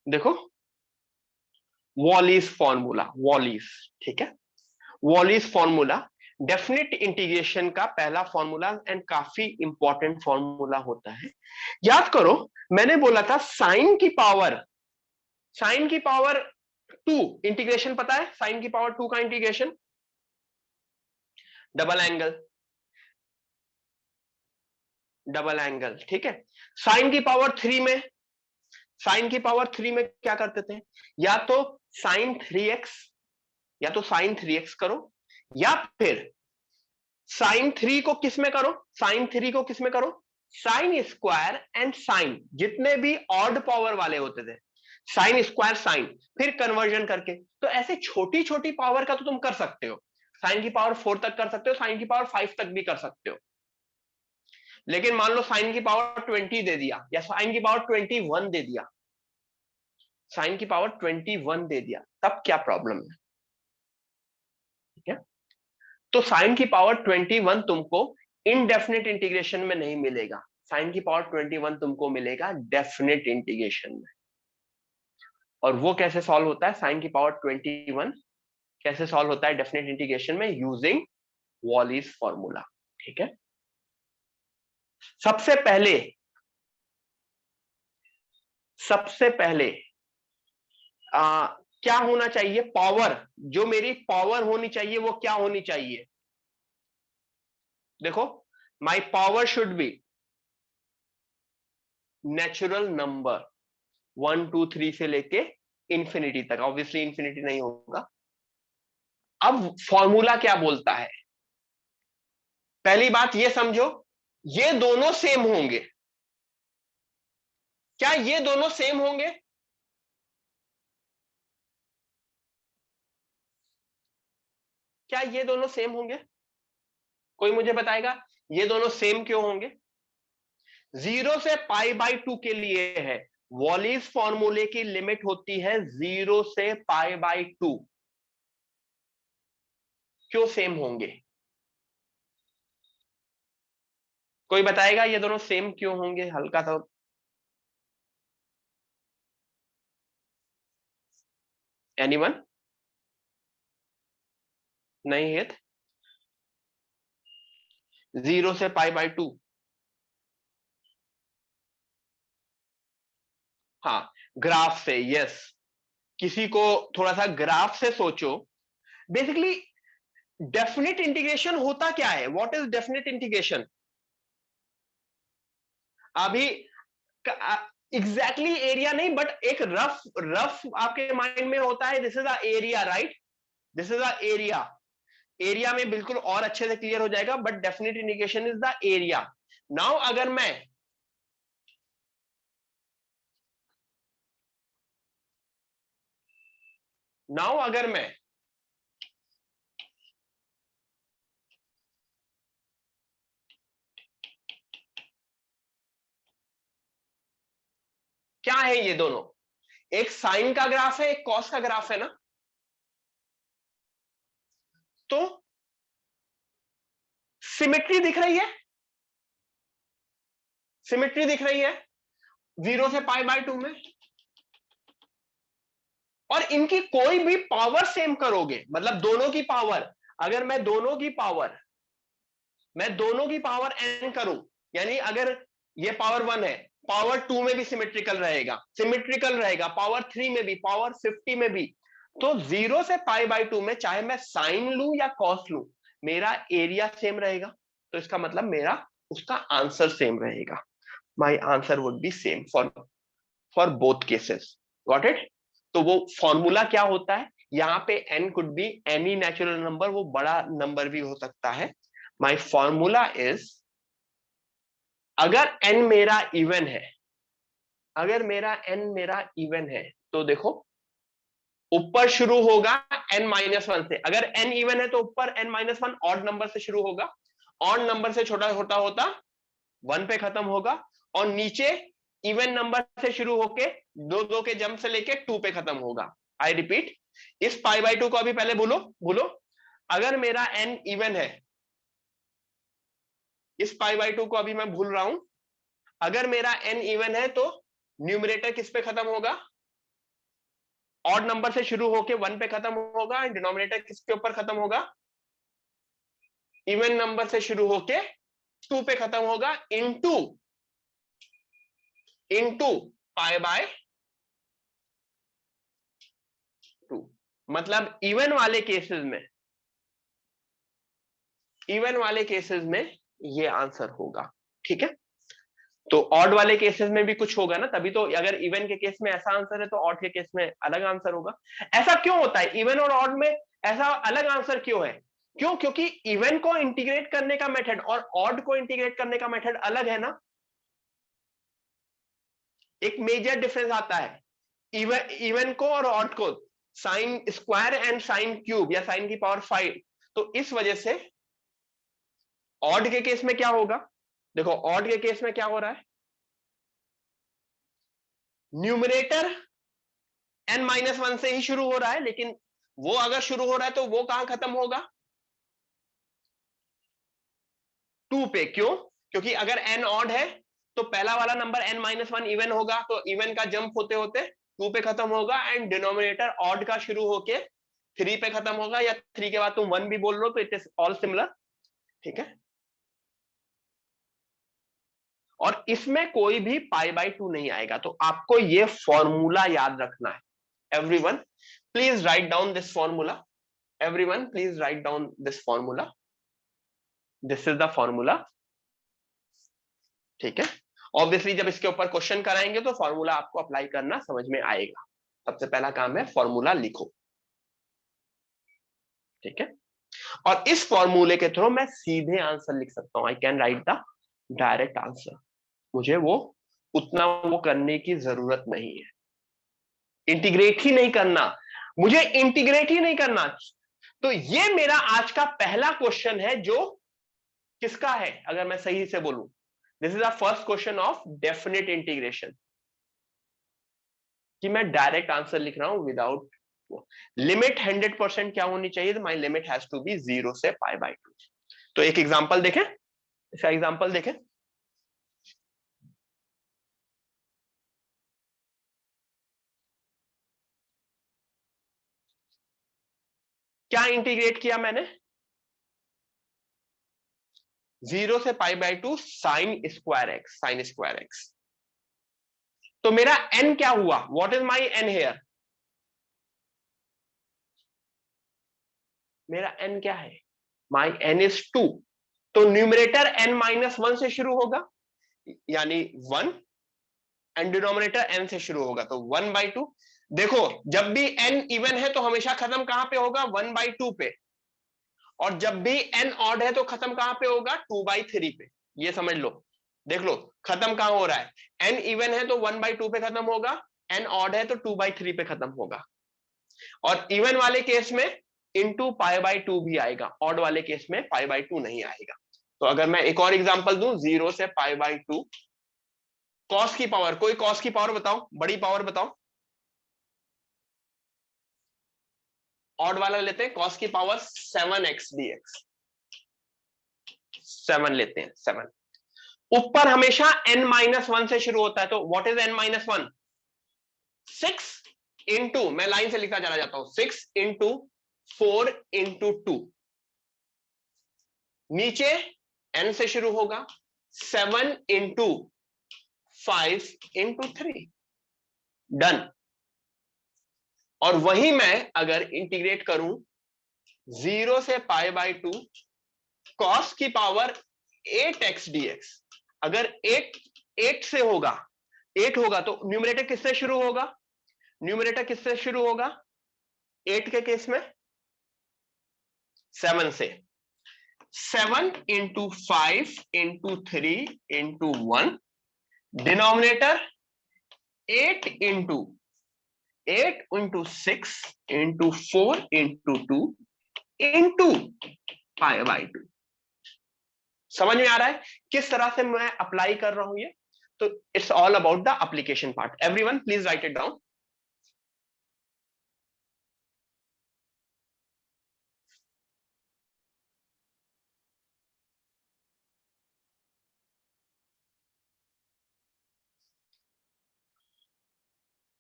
देखो, वॉलीज फॉर्मूला, वॉलीज, ठीक है। वॉलीज फॉर्मूला डेफिनेट इंटीग्रेशन का पहला फॉर्मूला एंड काफी इंपॉर्टेंट फॉर्मूला होता है। याद करो, मैंने बोला था साइन की पावर, साइन की पावर 2 इंटीग्रेशन पता है, साइन की पावर 2 का integration double angle, double angle, ठीक है। साइन की पावर 3 में, साइन की पावर 3 में क्या करते थे, या तो साइन 3x, या तो साइन 3x करो, या फिर साइन 3 को किस में करो, साइन 3 को किस में करो, साइन स्क्वायर एंड साइन, जितने भी ऑड पावर वाले होते थे, साइन स्क्वायर साइन, फिर कन्वर्जन करके। तो ऐसे छोटी छोटी पावर का तो तुम कर सकते हो, साइन की पावर 4 तक कर सकते हो, साइन की पावर 5 तक भी कर सकते हो। लेकिन मान लो साइन की पावर 20 दे दिया, या साइन की पावर 21 दे दिया, साइन की पावर 21 दे दिया, तब क्या प्रॉब्लम है? ठीक है, तो साइन की पावर 21 तुमको इनडेफिनेट इंटीग्रेशन में नहीं मिलेगा, साइन की पावर 21 तुमको मिलेगा डेफिनेट इंटीग्रेशन में। और वो कैसे सॉल्व होता है, साइन की पावर 21 कैसे सॉल्व होता है डेफिनेट इंटीग्रेशन में, यूजिंग वॉलीज फॉर्मूला। ठीक है, सबसे पहले क्या होना चाहिए, पावर, जो मेरी पावर होनी चाहिए वो क्या होनी चाहिए, देखो my power should be natural number 1 2 3 से लेके इंफिनिटी तक, ऑब्वियसली इंफिनिटी नहीं होगा। अब फॉर्मूला क्या बोलता है, पहली बात ये समझो, ये दोनों सेम होंगे, क्या ये दोनों सेम होंगे, क्या ये दोनों सेम होंगे, कोई मुझे बताएगा ये दोनों सेम क्यों होंगे। 0 से π/2 के लिए है, वॉलीज फॉर्मूले की लिमिट होती है 0 से π/2, क्यों सेम होंगे, कोई बताएगा ये दोनों सेम क्यों होंगे, हल्का सा। एनीवन, नहीं हित, 0 से π/2, हाँ ग्राफ से, यस, किसी को थोड़ा सा ग्राफ से सोचो। बेसिकली डेफिनेट इंटीग्रेशन होता क्या है, व्हाट इज डेफिनेट इंटीग्रेशन, अभी एग्जैक्टली एरिया नहीं, बट एक रफ रफ आपके माइंड में होता है, this is the area, right, this is the area, area में बिल्कुल और अच्छे से क्लियर हो जाएगा, but definite integration is the area. Now अगर मैं क्या है ये दोनों, एक साइन का ग्राफ है, एक कॉस का ग्राफ है ना, तो सिमेट्री दिख रही है, सिमेट्री दिख रही है 0 से π/2 में, और इनकी कोई भी पावर सेम करोगे, मतलब दोनों की पावर, अगर मैं दोनों की पावर n करूं, यानी अगर ये पावर 1 है, पावर 2 में भी सिमेट्रिकल रहेगा, पावर 3 में भी, पावर 50 में भी, तो 0 से π/2 में चाहे मैं साइन लूं या कॉस लूं, मेरा एरिया सेम रहेगा, तो इसका मतलब मेरा उसका आंसर सेम रहेगा, my answer would be same for both cases, got it. तो वो फॉर्मूला क्या होता है, यहाँ पे n could be any natural number, वो बड़ा नंबर भी हो सकता है। माई फॉर्मूला इज, अगर n मेरा इवन है, तो देखो ऊपर शुरू होगा n-1 से, अगर n इवन है तो ऊपर n-1 ऑड नंबर से शुरू होगा, ऑड नंबर से छोटा होता होता 1 पे खत्म होगा, और नीचे इवन नंबर से शुरू होके 2 के जंप से लेके 2 पे खत्म होगा। आई रिपीट, इस π/2 को अभी पहले भूलो, अगर मेरा n इवन है, इस π/2 को अभी मैं भूल रहा हूं, अगर मेरा n इवन है तो न्यूमरेटर किस पे खत्म होगा, ऑड नंबर से शुरू होके 1 पे खत्म होगा, डिनोमिनेटर किसके ऊपर खत्म होगा, इवन नंबर से शुरू होके 2 पे खत्म होगा, इनटू π/2, मतलब इवन वाले केसेस में ये आंसर होगा, ठीक है। तो ऑड वाले केसेस में भी कुछ होगा ना, तभी तो, अगर इवन के केस में ऐसा आंसर है तो ऑड के केस में अलग आंसर होगा। ऐसा क्यों होता है, इवन और ऑड में ऐसा अलग आंसर क्यों है, क्यों, क्योंकि इवन को इंटीग्रेट करने का मेथड और ऑड को इंटीग्रेट करने का मेथड अलग है ना, एक मेजर डिफरेंस आता है इवन को और ऑड को, sine square and sine cube या साइन की पावर 5, तो इस वजह से ऑड के केस में क्या होगा, देखो ऑड के केस में क्या हो रहा है, न्यूमरेटर n-1 से ही शुरू हो रहा है, लेकिन वो अगर शुरू हो रहा है तो वो कहां खत्म होगा, 2 पे, क्यों, क्योंकि अगर n ऑड है तो पहला वाला नंबर n-1 इवन होगा, तो इवन का जंप होते होते 2 पे खत्म होगा, एंड डिनोमिनेटर ऑड का शुरू होके 3 पे खत्म होगा, या 3 के बाद तुम 1 भी बोल लो, तो इट इज ऑल सिमिलर। ठीक है, और इसमें कोई भी π/2 नहीं आएगा। तो आपको ये फॉर्मूला याद रखना है। Everyone please write down this formula, everyone please write down this formula, this is the formula. ठीक है, ऑब्वियसली जब इसके ऊपर क्वेश्चन कराएंगे तो फॉर्मूला आपको अप्लाई करना समझ में आएगा। सबसे पहला काम है फॉर्मूला लिखो। ठीक है, और इस फॉर्मूले के थ्रू मैं सीधे आंसर लिख सकता हूं। I can write the direct answer, मुझे वो उतना वो करने की जरूरत नहीं है, इंटीग्रेट ही नहीं करना, मुझे इंटीग्रेट ही नहीं करना। तो ये मेरा आज का पहला क्वेश्चन है, जो किसका है, अगर मैं सही से बोलूं, this is the first question of definite integration, कि मैं डायरेक्ट आंसर लिख रहा हूं विदाउट लिमिट। 100% क्या होनी चाहिए, तो my limit has to be 0 से π/2। तो एक एग्जांपल देखें, इसका एग्जांपल देखें। क्या इंटीग्रेट किया मैंने, 0 से π/2 sine square x, sine square x. तो मेरा n क्या हुआ, what is my n here, मेरा n क्या है, माई n इज 2। तो न्यूमरेटर n-1 से शुरू होगा, यानी 1, एंड डिनोमिनेटर n से शुरू होगा, तो 1/2। देखो जब भी n इवन है तो हमेशा खत्म कहां पे होगा, 1/2 पे, और जब भी n ऑड है तो खत्म कहां पे होगा, 2/3 पे। ये समझ लो, देख लो खत्म कहां हो रहा है, n इवन है तो 1/2 पे खत्म होगा, n ऑड है तो 2/3 पे खत्म होगा, और इवन वाले केस में इनटू π/2 भी आएगा, ऑड वाले केस में π/2 नहीं आएगा। तो अगर मैं एक और एग्जांपल दूं, 0 से π/2, कॉस की पावर, कोई कॉस की पावर बताओ, बड़ी पावर बताओ, ऑड वाला लेते हैं, कॉस की पावर 7x dx, 7 लेते हैं, 7। ऊपर हमेशा n-1 से शुरू होता है, तो व्हाट इज n-1, 6 इंटू, मैं लाइन से लिखा चला जाता हूं, 6 इंटू 4 इंटू 2, नीचे n से शुरू होगा, 7 इंटू 5 इंटू 3, डन। और वही मैं अगर इंटीग्रेट करूं 0 से π/2 कॉस की पावर 8x dx, अगर 8 से होगा, 8 होगा तो न्यूमरेटर किससे शुरू होगा, न्यूमरेटर किससे शुरू होगा 8 के केस में, 7 से। 7 into 5 into 3 into 1, denominator 8 into 6 into 4 into 2 into π/2। समझ में आ रहा है किस तरह से मैं अप्लाई कर रहा हूं ये, तो it's all about the application part. Everyone please right it down.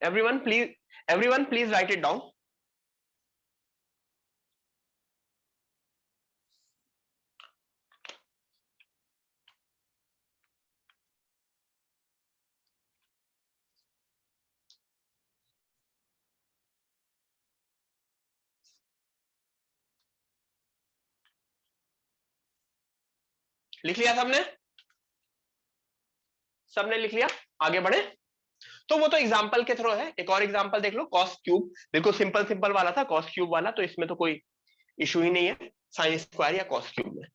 everyone please write it down। लिख लिया सबने, सबने लिख लिया, आगे बढ़े। तो वो तो एग्जांपल के थ्रू है, एक और एग्जांपल देख लो, कॉस क्यूब, बिल्कुल सिंपल सिंपल वाला था कॉस क्यूब वाला, तो इसमें तो कोई इशू ही नहीं है साइन स्क्वायर या कॉस क्यूब में।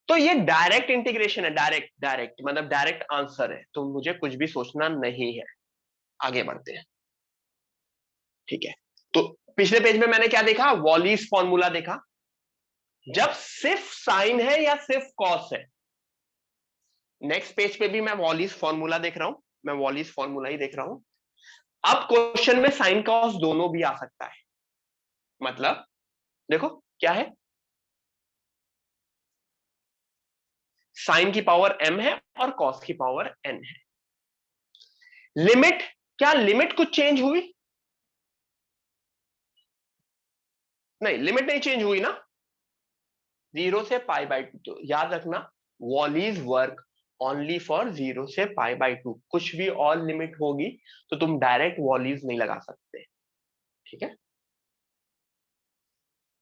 तो ये डायरेक्ट इंटीग्रेशन है, डायरेक्ट डायरेक्ट मतलब डायरेक्ट आंसर है, तो मुझे कुछ भी सोचना नहीं है। आगे बढ़ते हैं, ठीक है। तो पिछले पेज में मैंने क्या देखा, वॉलीज फॉर्मूला देखा, जब सिर्फ साइन है या सिर्फ कॉस है। नेक्स्ट पेज पे भी मैं वॉलीज फॉर्मूला देख रहा हूं, मैं वॉलीज फॉर्मूला ही देख रहा हूं। अब क्वेश्चन में साइन कॉस दोनों भी आ सकता है, मतलब देखो क्या है, साइन की पावर m है और कॉस की पावर n है। लिमिट, क्या लिमिट कुछ चेंज हुई? नहीं, लिमिट नहीं चेंज हुई ना, 0 से π/2। तो याद रखना, वॉलीज वर्क ओनली फॉर 0 से π/2। कुछ भी और लिमिट होगी तो तुम डायरेक्ट वॉलीज नहीं लगा सकते, ठीक है।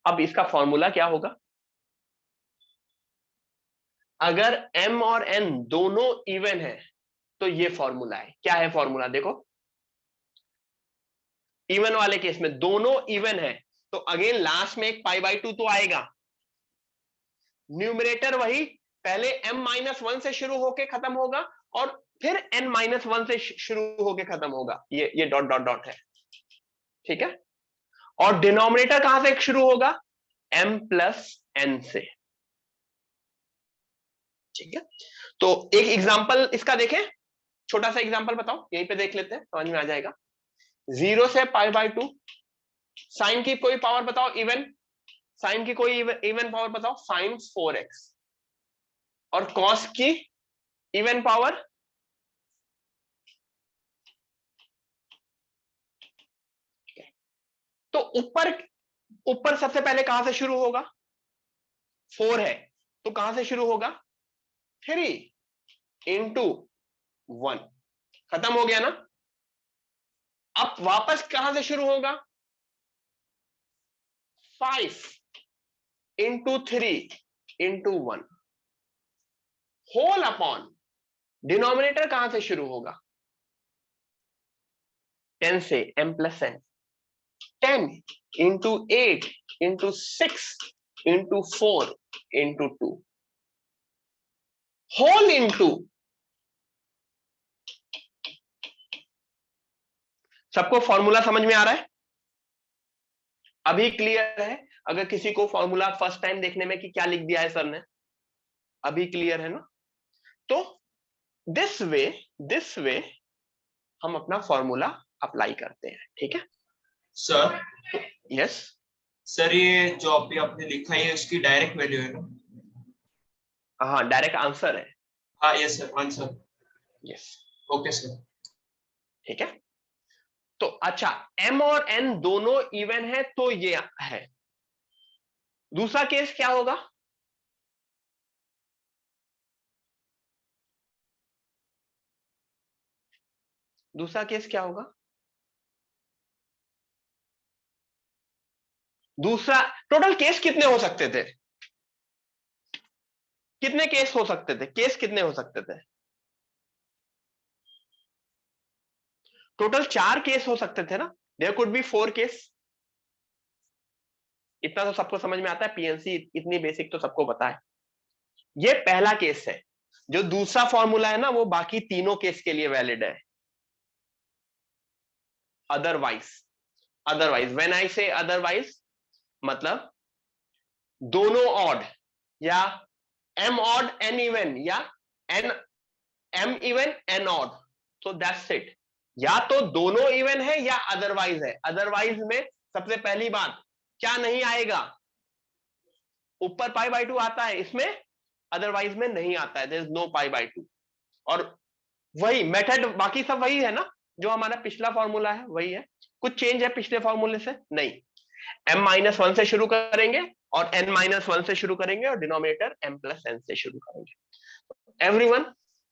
अब इसका फॉर्मूला क्या होगा? अगर m और n दोनों इवन है तो ये फॉर्मूला है। क्या है फॉर्मूला? देखो, इवन वाले केस में दोनों इवन है तो अगेन लास्ट में एक π/2 तो आएगा। न्यूमरेटर वही, पहले m-1 से शुरू होके खत्म होगा और फिर n-1 से शुरू होके खत्म होगा। ये डॉट डॉट डॉट है, ठीक है। और डिनोमिनेटर कहां से शुरू होगा? m प्लस n से, ठीक है। तो एक एग्जांपल इसका देखें, छोटा सा एग्जांपल बताओ, यहीं पे देख लेते हैं, समझ में आ जाएगा। 0 से π/2, साइन की कोई पावर बताओ इवन, साइन की कोई इवन पावर बताओ, साइन 4x, और कॉस की इवन पावर तो ऊपर ऊपर सबसे पहले कहां से शुरू होगा? 4 है तो कहां से शुरू होगा? 3 इंटू 1, खत्म हो गया ना। अब वापस कहां से शुरू होगा? 5 into 3 into 1, whole upon denominator कहां से शुरू होगा? 10 से, m plus n, 10 into 8 into 6 into 4 into 2, whole into. सबको फॉर्मूला समझ में आ रहा है? अभी क्लियर है? अगर किसी को फॉर्मूला फर्स्ट टाइम देखने में कि क्या लिख दिया है सर ने, अभी क्लियर है ना? तो दिस वे हम अपना फॉर्मूला अप्लाई करते हैं, ठीक है सर। यस सर, ये जो अभी आपने लिखा है उसकी डायरेक्ट वैल्यू है ना? हाँ, डायरेक्ट आंसर है। हाँ, yes sir, answer. Yes, okay sir. ठीक है। तो अच्छा, m और n दोनों इवन है तो ये है। दूसरा केस क्या होगा? दूसरा केस क्या होगा? दूसरा, टोटल केस कितने हो सकते थे? कितने केस हो सकते थे? केस कितने हो सकते थे? टोटल 4 केस हो सकते थे ना। There could be 4 case. इतना तो सबको समझ में आता है, पीएनसी इतनी बेसिक तो सबको पता है। ये पहला केस है। जो दूसरा फॉर्मूला है ना, वो बाकी तीनों केस के लिए वैलिड है। अदरवाइज व्हेन आई से अदरवाइज, मतलब दोनों ऑड, या m ऑड n इवन, या n m even n odd, so that's it. या तो दोनों इवन है या अदरवाइज है। अदरवाइज में सबसे पहली बात क्या नहीं आएगा? ऊपर π/2 आता है, इसमें अदरवाइज में नहीं आता है, देयर इज नो π/2। और वही मेथड, बाकी सब वही है ना, जो हमारा पिछला फॉर्मूला है वही है। कुछ चेंज है पिछले फॉर्मूले से? नहीं। m-1 से शुरू करेंगे और n-1 से शुरू करेंगे और डिनोमिनेटर m प्लस n से शुरू करेंगे। Everyone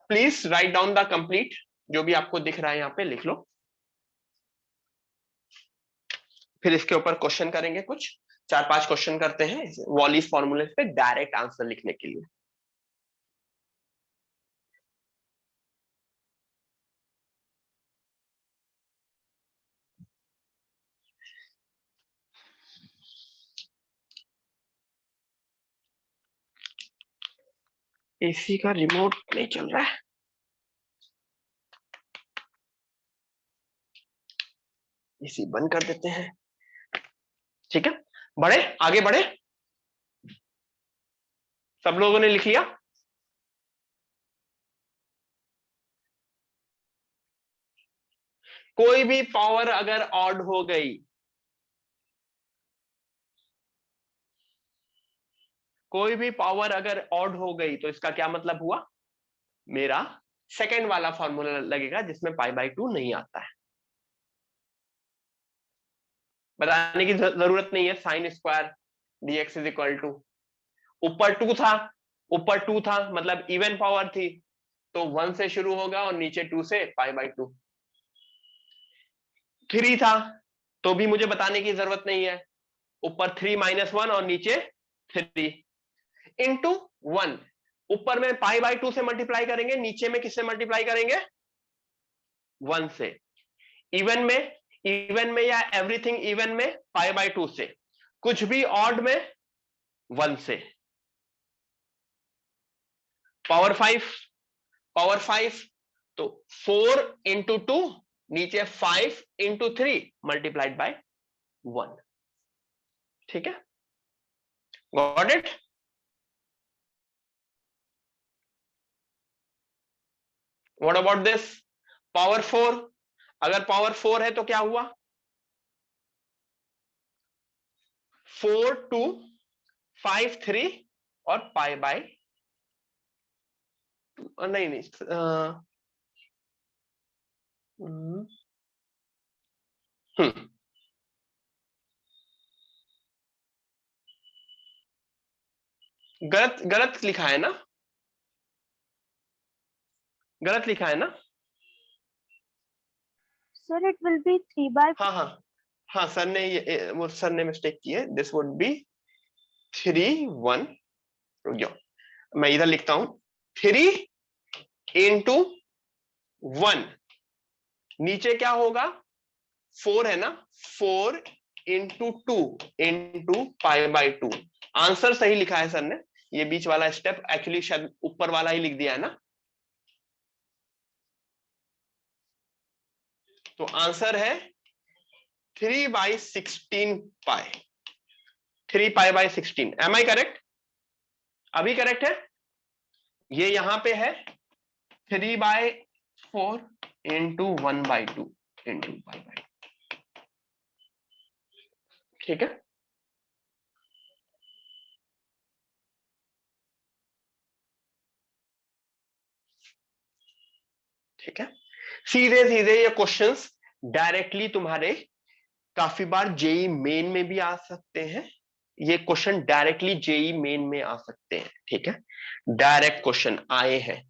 please write down the complete, जो भी आपको दिख रहा है यहाँ पे लिख लो। फिर इसके ऊपर क्वेश्चन करेंगे, कुछ 4-5 क्वेश्चन करते हैं वॉलीज फॉर्मूले पे डायरेक्ट आंसर लिखने के लिए। एसी का रिमोट नहीं चल रहा है, एसी बंद कर देते हैं, ठीक है। बढ़े आगे बढ़े, सब लोगों ने लिख लिया? कोई भी पावर अगर ऑड हो गई कोई भी पावर अगर ऑड हो गई तो इसका क्या मतलब हुआ, मेरा सेकंड वाला फॉर्मूला लगेगा जिसमें π/2 नहीं आता है। बताने की जरूरत नहीं है, sine square dx is equal to, ऊपर 2 था, ऊपर 2 था मतलब इवन पावर थी, तो 1 से शुरू होगा और नीचे 2 से π/2। 3 था तो भी मुझे बताने की जरूरत नहीं है, ऊपर 3 - 1 और नीचे 3 इंटू 1। ऊपर में π/2 से मल्टीप्लाई करेंगे, नीचे में किससे मल्टीप्लाई करेंगे, 1 से। इवन में या एवरीथिंग इवन में π/2 से, कुछ भी ऑड में 1 से। पावर 5 तो 4 इंटू 2, नीचे 5 इंटू 3 मल्टीप्लाइड बाय 1। ठीक है, got it. What about this power 4, अगर पावर 4 है तो क्या हुआ, 4 2 5 3 और π/2, नहीं नहीं हम्म गलत गलत लिखा है ना, गलत लिखा है ना। Sir, it will be 3/4. हाँ हाँ हाँ, सर ने वो सर ने मिस्टेक की है, दिस वुड बी 3 1, रुक जाओ मैं इधर लिखता हूं, 3 इंटू 1, नीचे क्या होगा 4 है ना, 4 इंटू 2 इंटू π/2। आंसर सही लिखा है सर ने, ये बीच वाला स्टेप एक्चुअली शायद ऊपर वाला ही लिख दिया है ना। तो आंसर है 3/16 पाई, 3π/16। एम आई करेक्ट, अभी करेक्ट है। ये यहां पे है 3/4 इंटू 1/2 इंटू π/2। ठीक है, ठीक है। सीधे सीधे ये क्वेश्चंस डायरेक्टली तुम्हारे काफी बार जेई मेन में भी आ सकते हैं, ये क्वेश्चन डायरेक्टली जेई मेन में आ सकते हैं। ठीक है, डायरेक्ट क्वेश्चन आए हैं।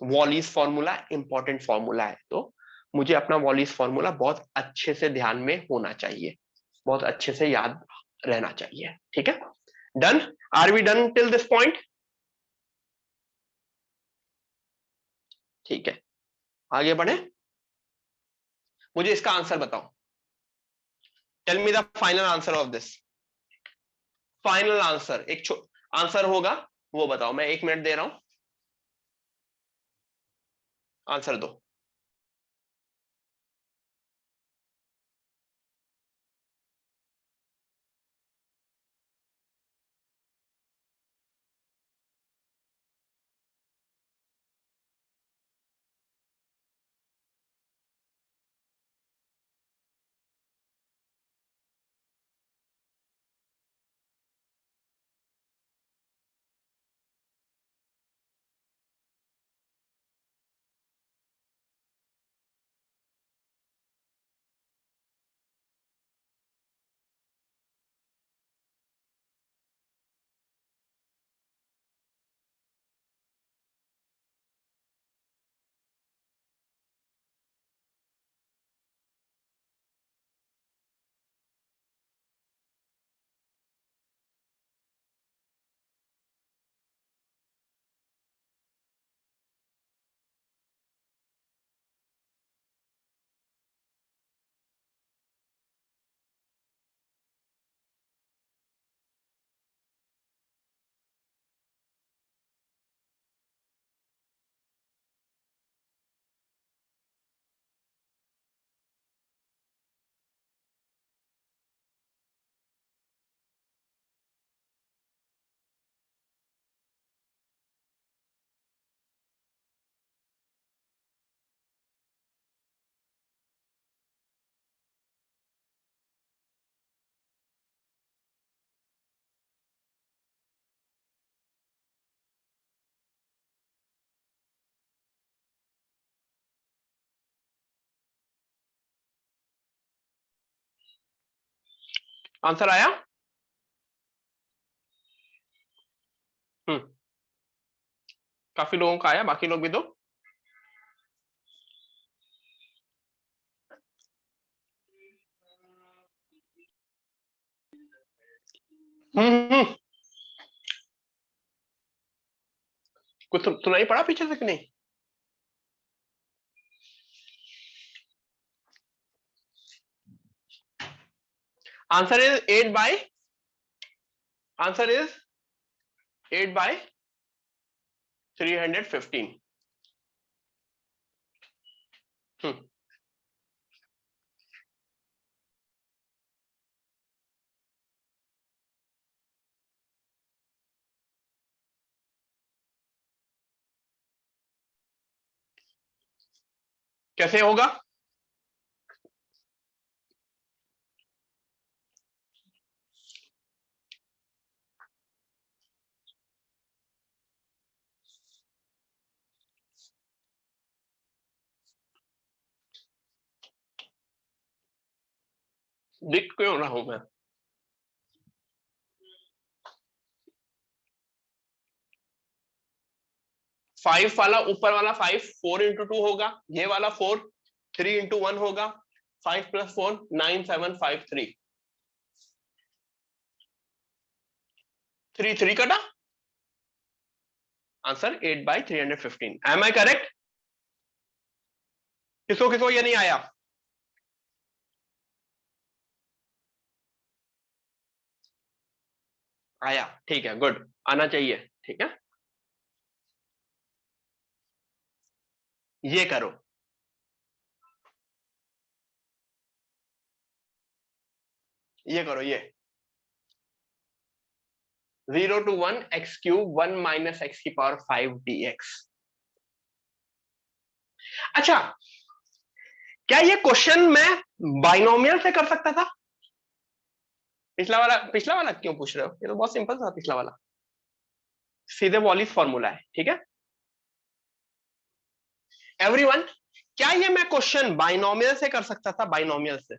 वॉलीज फॉर्मूला इंपॉर्टेंट फॉर्मूला है, तो मुझे अपना वॉलीज फॉर्मूला बहुत अच्छे से ध्यान में होना चाहिए, बहुत अच्छे से याद रहना चाहिए। ठीक है, done, are we done till this point. ठीक है, आगे बढ़े, मुझे इसका आंसर बताओ, tell me the final answer of this. Final answer, एक आंसर होगा वो बताओ, मैं 1 मिनट दे रहा हूं, आंसर दो। आंसर आया? काफी लोगों का आया, बाकी लोग भी दो। कुछ सुनाई पड़ा पीछे से कि नहीं? Answer is 8 by, answer is 8 by 315। कैसे होगा? दिख क्यों रहा हूं मैं? फाइव वाला, ऊपर वाला 5 4 इंटू 2 होगा, ये वाला 4 3 इंटू 1 होगा, 5 प्लस 4 9 7 5 3 3 3 कटा, answer 8 by 315। Am I correct? किसको किसको ये नहीं आया? आया, ठीक है, गुड, आना चाहिए, ठीक है। ये करो, ये करो, ये 0 to 1 x cube 1 minus x की पावर 5 dx। अच्छा, क्या ये क्वेश्चन मैं बाइनोमियल से कर सकता था? पिछला वाला क्यों पूछ रहे हो? ये तो बहुत सिंपल था पिछला वाला, सीधे वॉलिस फॉर्मूला है, ठीक है। एवरीवन, क्या ये मैं क्वेश्चन बाइनोमियल से कर सकता था? बाइनोमियल से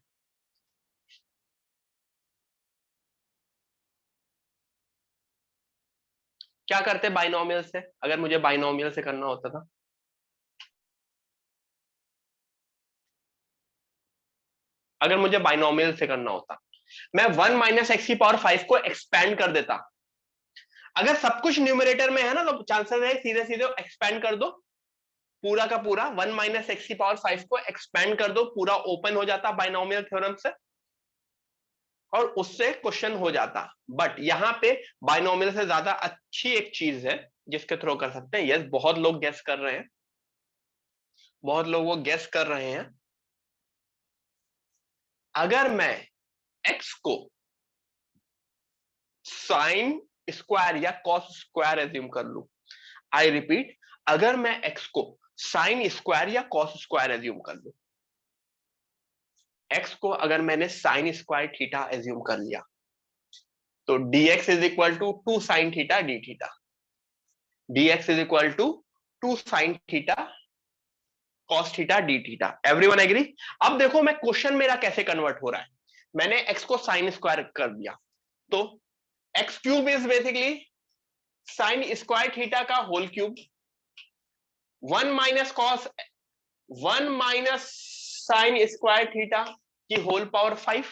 क्या करते बाइनोमियल से, अगर मुझे बाइनोमियल से करना होता था? अगर मुझे बाइनोमियल से करना होता, मैं 1 माइनस एक्स की पावर 5 को एक्सपैंड कर देता। अगर सब कुछ न्यूमरेटर में है ना, तो चांसेस है सीधे सीधे एक्सपैंड कर दो, पूरा का पूरा 1 माइनस एक्स की पावर 5 को एक्सपैंड कर दो, पूरा ओपन हो जाता बाइनोमियल थ्योरम से, और उससे क्वेश्चन हो जाता। बट यहां पे बाइनोमियल से ज्यादा अच्छी एक चीज है जिसके थ्रू कर सकते हैं। यस, बहुत लोग गेस कर रहे हैं, बहुत लोग वो गेस कर रहे हैं। अगर मैं x को साइन स्क्वायर या कॉस स्क्वायर एज्यूम कर लूं, आई रिपीट, अगर मैं x को साइन स्क्वायर या कॉस स्क्वायर एज्यूम कर लूं, x को अगर मैंने साइन स्क्वायर थीटा एज्यूम कर लिया, तो dx is equal to 2 sine theta d theta, dx is equal to 2 sine theta cos theta d theta. Everyone agree? अब देखो मैं क्वेश्चन मेरा कैसे कन्वर्ट हो रहा है। मैंने x को साइन स्क्वायर कर दिया, तो x cube is basically sine square theta का whole cube, 1 minus cos 1 minus sine square theta की होल पावर 5,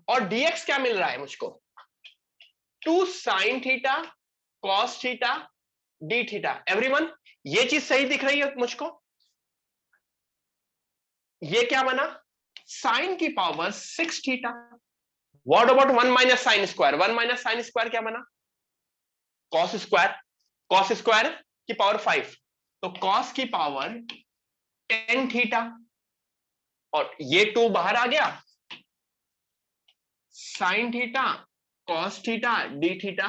और dx क्या मिल रहा है मुझको? 2 sine theta cos theta d theta. Everyone, ये चीज सही दिख रही है मुझको? ये क्या बना? साइन की power 6 theta. What about 1 minus sine square? 1 minus sine square क्या बना? कॉस स्क्वायर, कॉस स्क्वायर की पावर 5, तो कॉस की पावर 10 थीटा, और ये 2 बाहर आ गया, sign theta cos theta d theta.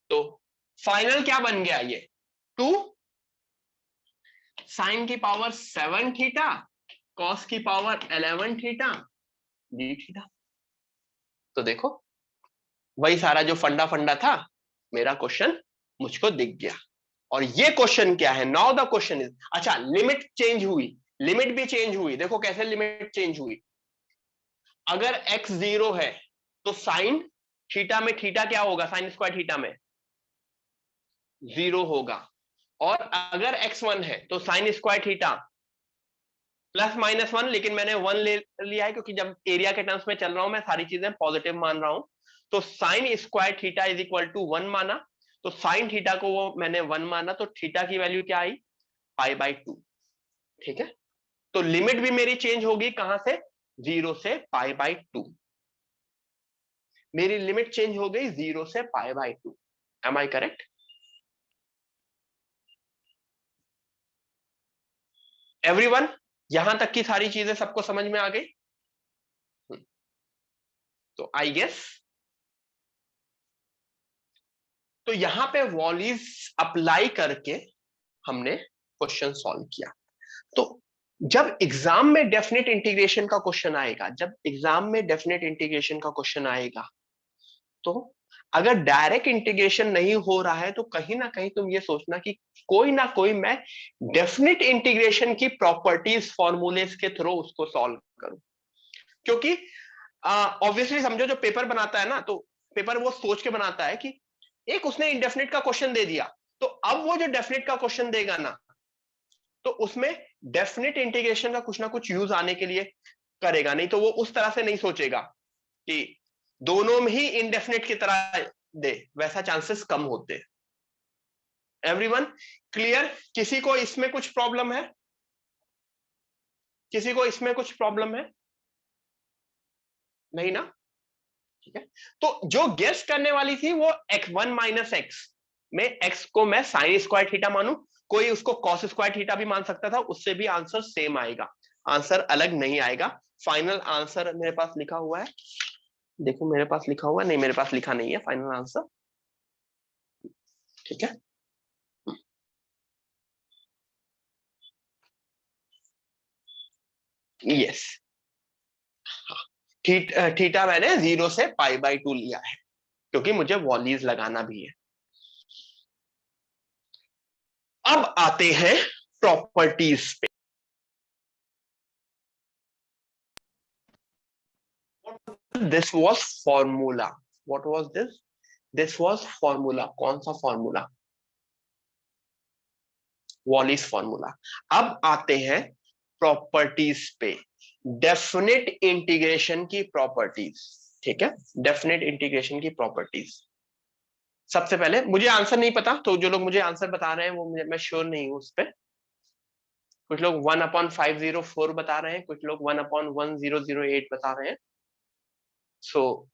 तो फाइनल क्या बन गया? ये 2 साइन की पावर 7 थीटा कॉस की पावर 11 थीटा डी थीटा। तो देखो, वही सारा जो फंडा फंडा था, मेरा क्वेश्चन मुझको दिख गया। और ये क्वेश्चन क्या है? नाउ द क्वेश्चन इज, अच्छा लिमिट चेंज हुई, लिमिट भी चेंज हुई। देखो कैसे लिमिट चेंज हुई। अगर x 0 है तो साइन थीटा में थीटा क्या होगा, साइन स्क्वायर थीटा में 0 होगा, और अगर x 1 है तो साइन स्क्वायर थीटा +-1, लेकिन मैंने 1 ले लिया है क्योंकि जब एरिया के टर्म्स में चल रहा हूं मैं सारी चीजें पॉजिटिव मान रहा हूं, तो sine square theta is equal to 1 माना, तो साइन थीटा को वो मैंने 1 माना, तो थीटा की वैल्यू क्या आई, π/2। ठीक है, तो लिमिट भी मेरी चेंज होगी, कहां से, 0 से π/2, मेरी लिमिट चेंज हो गई 0 से π/2। M I correct? एवरीवन, यहां तक की सारी चीजें सबको समझ में आ गई? तो आई गेस तो यहां पे वॉलीज अप्लाई करके हमने क्वेश्चन सॉल्व किया। तो जब एग्जाम में डेफिनेट इंटीग्रेशन का क्वेश्चन आएगा, जब एग्जाम में डेफिनेट इंटीग्रेशन का क्वेश्चन आएगा, तो अगर डायरेक्ट इंटीग्रेशन नहीं हो रहा है तो कहीं ना कहीं तुम ये सोचना कि कोई ना कोई मैं डेफिनेट इंटीग्रेशन की प्रॉपर्टीज फॉर्मूलेस के थ्रू उसको सॉल्व करूं, क्योंकि ऑब्वियसली समझो जो पेपर बनाता है ना, तो पेपर वो सोच के बनाता है कि एक उसने इंडेफिनिट का क्वेश्चन दे दिया, तो अब वो जो डेफिनेट का क्वेश्चन देगा ना, तो उसमें डेफिनेट इंटीग्रेशन का कुछ ना कुछ यूज आने के लिए करेगा, नहीं तो वो उस तरह से नहीं सोचेगा कि दोनों में ही इंडेफिनेट की तरह दे, वैसा चांसेस कम होते हैं। Everyone clear? किसी को इसमें कुछ प्रॉब्लम है? किसी को इसमें कुछ प्रॉब्लम है? नहीं ना? ठीक है, तो जो गेस करने वाली थी वो x1 - x में x को मैं साइन स्क्वायर थीटा मानूं, कोई उसको कॉस स्क्वायर थीटा भी मान सकता था, उससे भी आंसर सेम आएगा, आंसर अलग नहीं आएगा। फाइनल आंसर मेरे पास लिखा हुआ है, देखो मेरे पास लिखा हुआ है, नहीं मेरे पास लिखा नहीं है फाइनल आंसर। ठीक है, यस, थीटा मैंने 0 से π/2 लिया है क्योंकि मुझे वॉलीज लगाना भी है। अब आते हैं प्रॉपर्टीज पे। This was formula, what was this? This was formula. कौन सा फॉर्मूला? Volleys formula. अब आते हैं प्रॉपर्टीज पे, डेफिनेट इंटीग्रेशन की प्रॉपर्टीज। ठीक है, डेफिनेट इंटीग्रेशन की प्रॉपर्टीज। सबसे पहले मुझे आंसर नहीं पता, तो जो लोग मुझे आंसर बता रहे हैं वो मैं श्योर नहीं हूं उस पर। कुछ लोग 1/504 बता रहे हैं, कुछ लोग 1/1008 बता रहे हैं। सो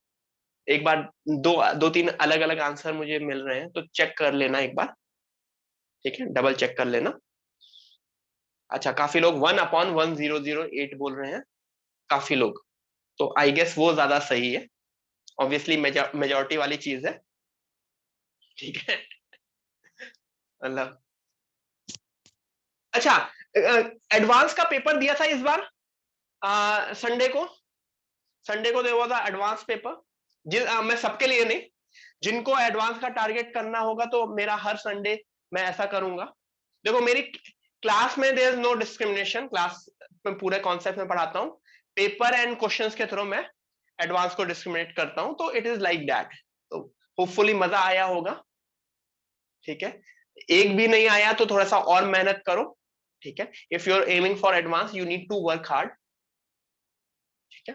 एक बार दो तीन अलग अलग आंसर मुझे मिल रहे हैं, तो चेक कर लेना एक बार। ठीक है, डबल चेक कर लेना। अच्छा, काफी लोग 1/1008 बोल रहे हैं, काफी लोग, तो आई गेस वो ज्यादा सही है, ऑब्वियसली मेजॉरिटी वाली चीज है। ठीक है, मतलब अच्छा, एडवांस का पेपर दिया था इस बार संडे को there was a advance paper. मैं सबके लिए नहीं, जिनको एडवांस का टारगेट करना होगा तो मेरा हर संडे मैं ऐसा करूंगा। देखो मेरी क्लास में there is no discrimination, class में पूरे कॉन्सेप्ट में पढ़ाता हूं, पेपर एंड क्वेश्चंस के थ्रू मैं एडवांस को डिस्क्रिमिनेट करता हूं, तो इट इज लाइक दैट। तो होपफुली मजा आया होगा। ठीक है, एक भी नहीं आया तो थोड़ा सा और मेहनत करो। ठीक है, if you are aiming for advance you need to work hard. ठीक है,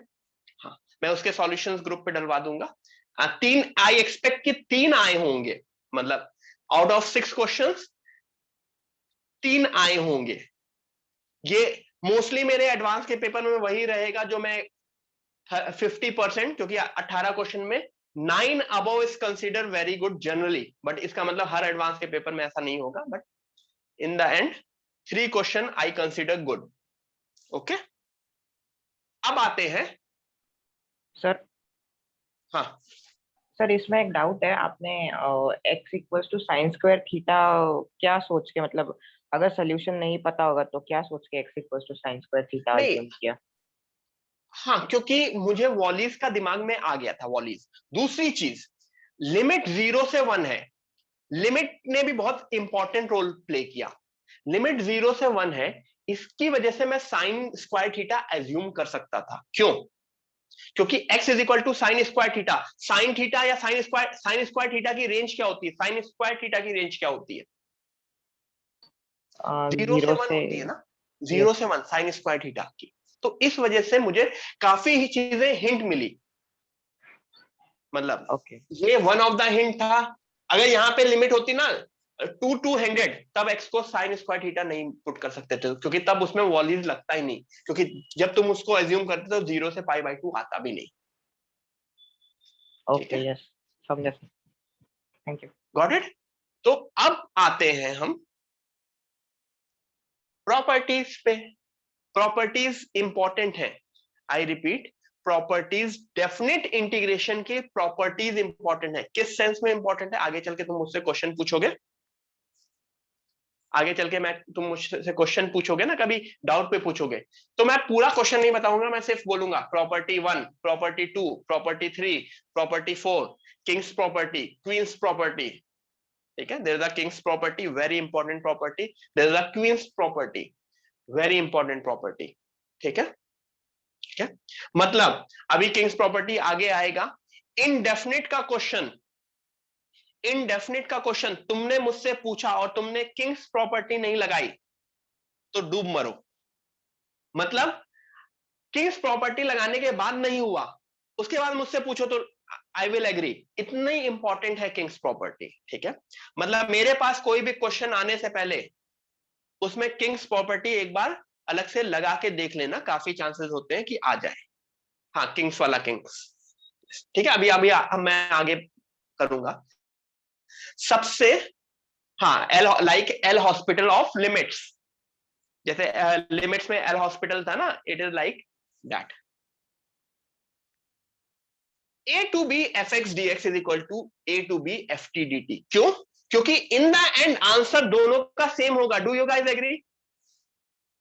हाँ, मैं उसके सॉल्यूशंस ग्रुप पे डलवा दूंगा। 3 आई एक्सपेक्ट कि 3 आए होंगे, मतलब आउट ऑफ 6 क्वेश्चंस 3 आए होंगे। ये मोस्टली मेरे एडवांस के पेपर में वही रहेगा जो मैं 50%, क्योंकि 18 क्वेश्चन में 9 above is consider very good generally, but इसका मतलब हर एडवांस के पेपर में ऐसा नहीं होगा, but in the and 3 question I consider good. Okay, अब आते हैं सर। हाँ सर इसमें एक डाउट है, आपने x equals to sine square theta क्या सोच के, मतलब अगर सोल्यूशन नहीं पता होगा तो क्या सोच के x equals to sine square theta नहीं, अज्यूम किया? हाँ, क्योंकि मुझे वॉलीज का दिमाग में आ गया था, वॉलीज। दूसरी चीज, लिमिट 0 से 1 है, लिमिट ने भी बहुत इंपॉर्टेंट रोल प्ले किया। लिमिट 0 से 1 है, इसकी वजह से मैं साइन स्क्वायर थीटा एज्यूम कर सकता था। क्यों? क्योंकि x is equal to sine square theta. Sine theta या साइन स्क्वायर थीटा की रेंज क्या होती है? साइन स्क्वायर थीटा की रेंज क्या होती है? 0 से 1 होती है ना, 0 से 1 साइन स्क्वायर थीटा की। तो इस वजह से मुझे काफी ही चीजें हिंट मिली, मतलब ये वन ऑफ द हिंट था। अगर यहाँ पे लिमिट होती ना 200 तब x को साइन स्क्वायर थीटा नहीं पुट कर सकते थे, क्योंकि तब उसमें वॉल्यूज लगता ही नहीं, क्योंकि जब तुम उसको एज्यूम करते तो 0 से π/2 आता भी नहीं। ओके यस समझा, थैंक यू, गॉट इट। तो अब आते हैं हम प्रॉपर्टीज पे। प्रॉपर्टीज इंपॉर्टेंट है, I repeat, properties definite integration की प्रॉपर्टीज इंपॉर्टेंट है। किस सेंस में इंपॉर्टेंट है? आगे चल के तुम मुझसे क्वेश्चन पूछोगे, आगे चल के तुम मुझसे क्वेश्चन पूछोगे ना, कभी डाउट पे पूछोगे, तो मैं पूरा क्वेश्चन नहीं बताऊंगा, मैं सिर्फ बोलूंगा property 1, property 2, property 3, property 4, king's property, queen's property, ठीक है, there is a king's property, very important property, there is a queen's property, very important property, ठीक है, ठीक है। मतलब अभी किंग्स प्रॉपर्टी आगे आएगा। इनडेफिनिट का क्वेश्चन, इनडेफिनिट का क्वेश्चन तुमने मुझसे पूछा और तुमने किंग्स प्रॉपर्टी नहीं लगाई तो डूब मरो। मतलब किंग्स प्रॉपर्टी लगाने के बाद नहीं हुआ, उसके बाद मुझसे पूछो तो आई विल एग्री, इतनी इंपॉर्टेंट है किंग्स प्रॉपर्टी, ठीक है। मतलब मेरे पास कोई भी क्वेश्चन आने से पहले उसमें किंग्स प्रॉपर्टी एक बार अलग से लगा के देख लेना, काफी चांसेस होते हैं कि आ जाए। हाँ, किंग्स वाला किंग्स, ठीक है। अभी अभी मैं आगे करूंगा सबसे। हाँ, L like L hospital of limits, जैसे लिमिट्स में एल हॉस्पिटल था ना, it is like that. a to b fx dx is equal to a to b ft dt। क्यों? क्योंकि इन द एंड आंसर दोनों का सेम होगा। Do you guys agree?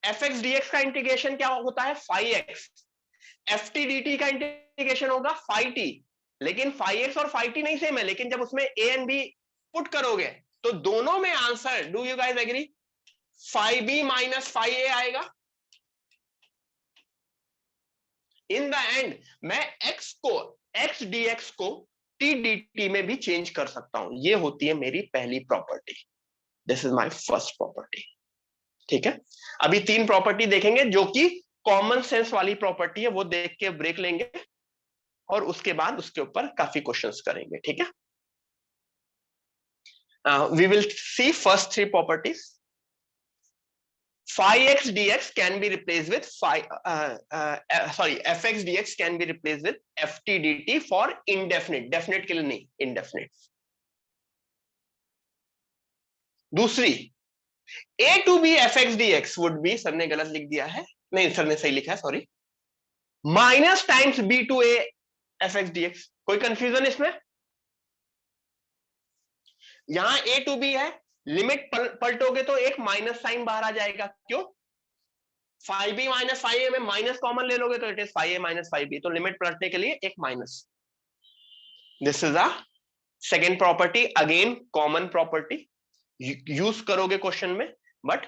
fx dx का integration क्या होता है? phi x। ft dt का इंटीग्रेशन होगा phi t। लेकिन phi x और phi t नहीं सेम है, लेकिन जब उसमें a एंड b पुट करोगे तो दोनों में answer, do you guys agree, phi b minus phi a आएगा। इन द एंड मैं x को, x dx को t dt में भी चेंज कर सकता हूं। ये होती है मेरी पहली property, this is my first property, ठीक है। अभी 3 प्रॉपर्टी देखेंगे जो कि कॉमन सेंस वाली प्रॉपर्टी है, वो देख के ब्रेक लेंगे और उसके बाद उसके ऊपर काफी क्वेश्चंस करेंगे, ठीक है। We will see first 3 properties. phi x dx can be replaced with fx dx can be replaced with ft dt for indefinite, definite के लिए नहीं, indefinite। दूसरी, a to b fx dx would be, sir ने गलत लिख दिया है, नहीं सर ने सही लिखा है, sorry, minus times b to a fx dx। कोई कंफ्यूजन इसमें? यहां a to b है, लिमिट पलटोगे तो एक माइनस साइन बाहर आ जाएगा। क्यों? phi b minus phi a में माइनस कॉमन ले लोगे तो it is phi a minus phi b, तो लिमिट पलटने के लिए एक minus. This is a second property, again common property, use करोगे क्वेश्चन में, बट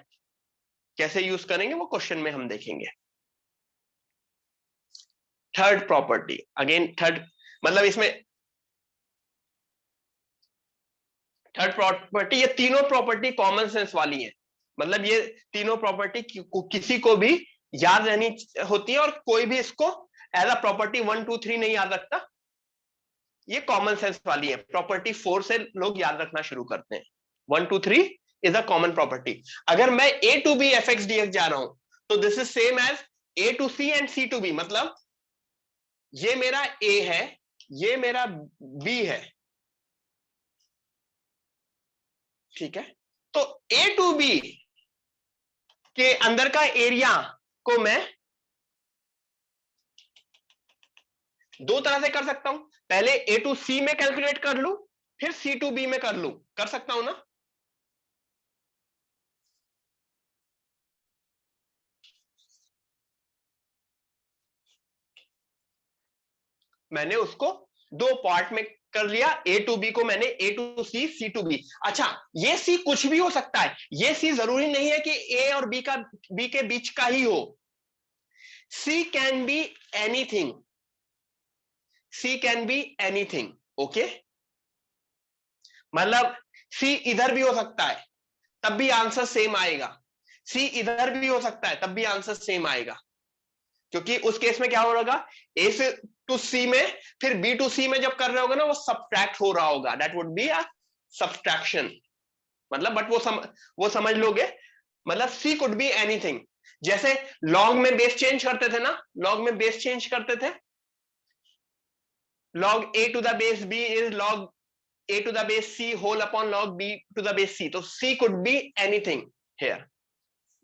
कैसे यूज करेंगे वो क्वेश्चन में हम देखेंगे। थर्ड प्रॉपर्टी, अगेन थर्ड, मतलब इसमें थर्ड प्रॉपर्टी, ये तीनों प्रॉपर्टी कॉमन सेंस वाली है। मतलब ये तीनों प्रॉपर्टी किसी को भी याद रहनी होती है और कोई भी इसको एज अ प्रॉपर्टी 1 2 3 नहीं याद रखता, ये कॉमन सेंस वाली है। प्रॉपर्टी 4 से लोग याद रखना शुरू करते हैं, 1 2 3 इज अ कॉमन प्रॉपर्टी। अगर मैं a to b fx dx जा रहा हूं तो this is same as a to c and c to b। मतलब ये मेरा a है, ये मेरा b है, ठीक है। तो a to b के अंदर का एरिया को मैं दो तरह से कर सकता हूं। पहले a to c में कैलकुलेट कर लूं, फिर c to b में कर लूं, कर सकता हूं ना? मैंने उसको दो पार्ट में कर लिया, a to b को मैंने a to c, c to b। अच्छा, ये c कुछ भी हो सकता है, ये c जरूरी नहीं है कि a और b के बीच का ही हो। c can be anything, c can be anything, okay, मतलब सी इधर भी हो सकता है तब भी आंसर सेम आएगा, सी इधर भी हो सकता है तब भी आंसर सेम आएगा, क्योंकि उस केस में क्या हो रहा, ए से टू सी में, फिर बी टू सी में जब कर रहे होगा ना वो सब्ट्रैक्ट हो रहा होगा, that would be a subtraction, मतलब बट वो समझ लोगे, मतलब सी कुड बी एनीथिंग। जैसे लॉग में बेस चेंज करते थे ना, लॉग में बेस चेंज करते थे, log a to the base b is log a to the base c whole upon log b to the base c, तो c could be anything here,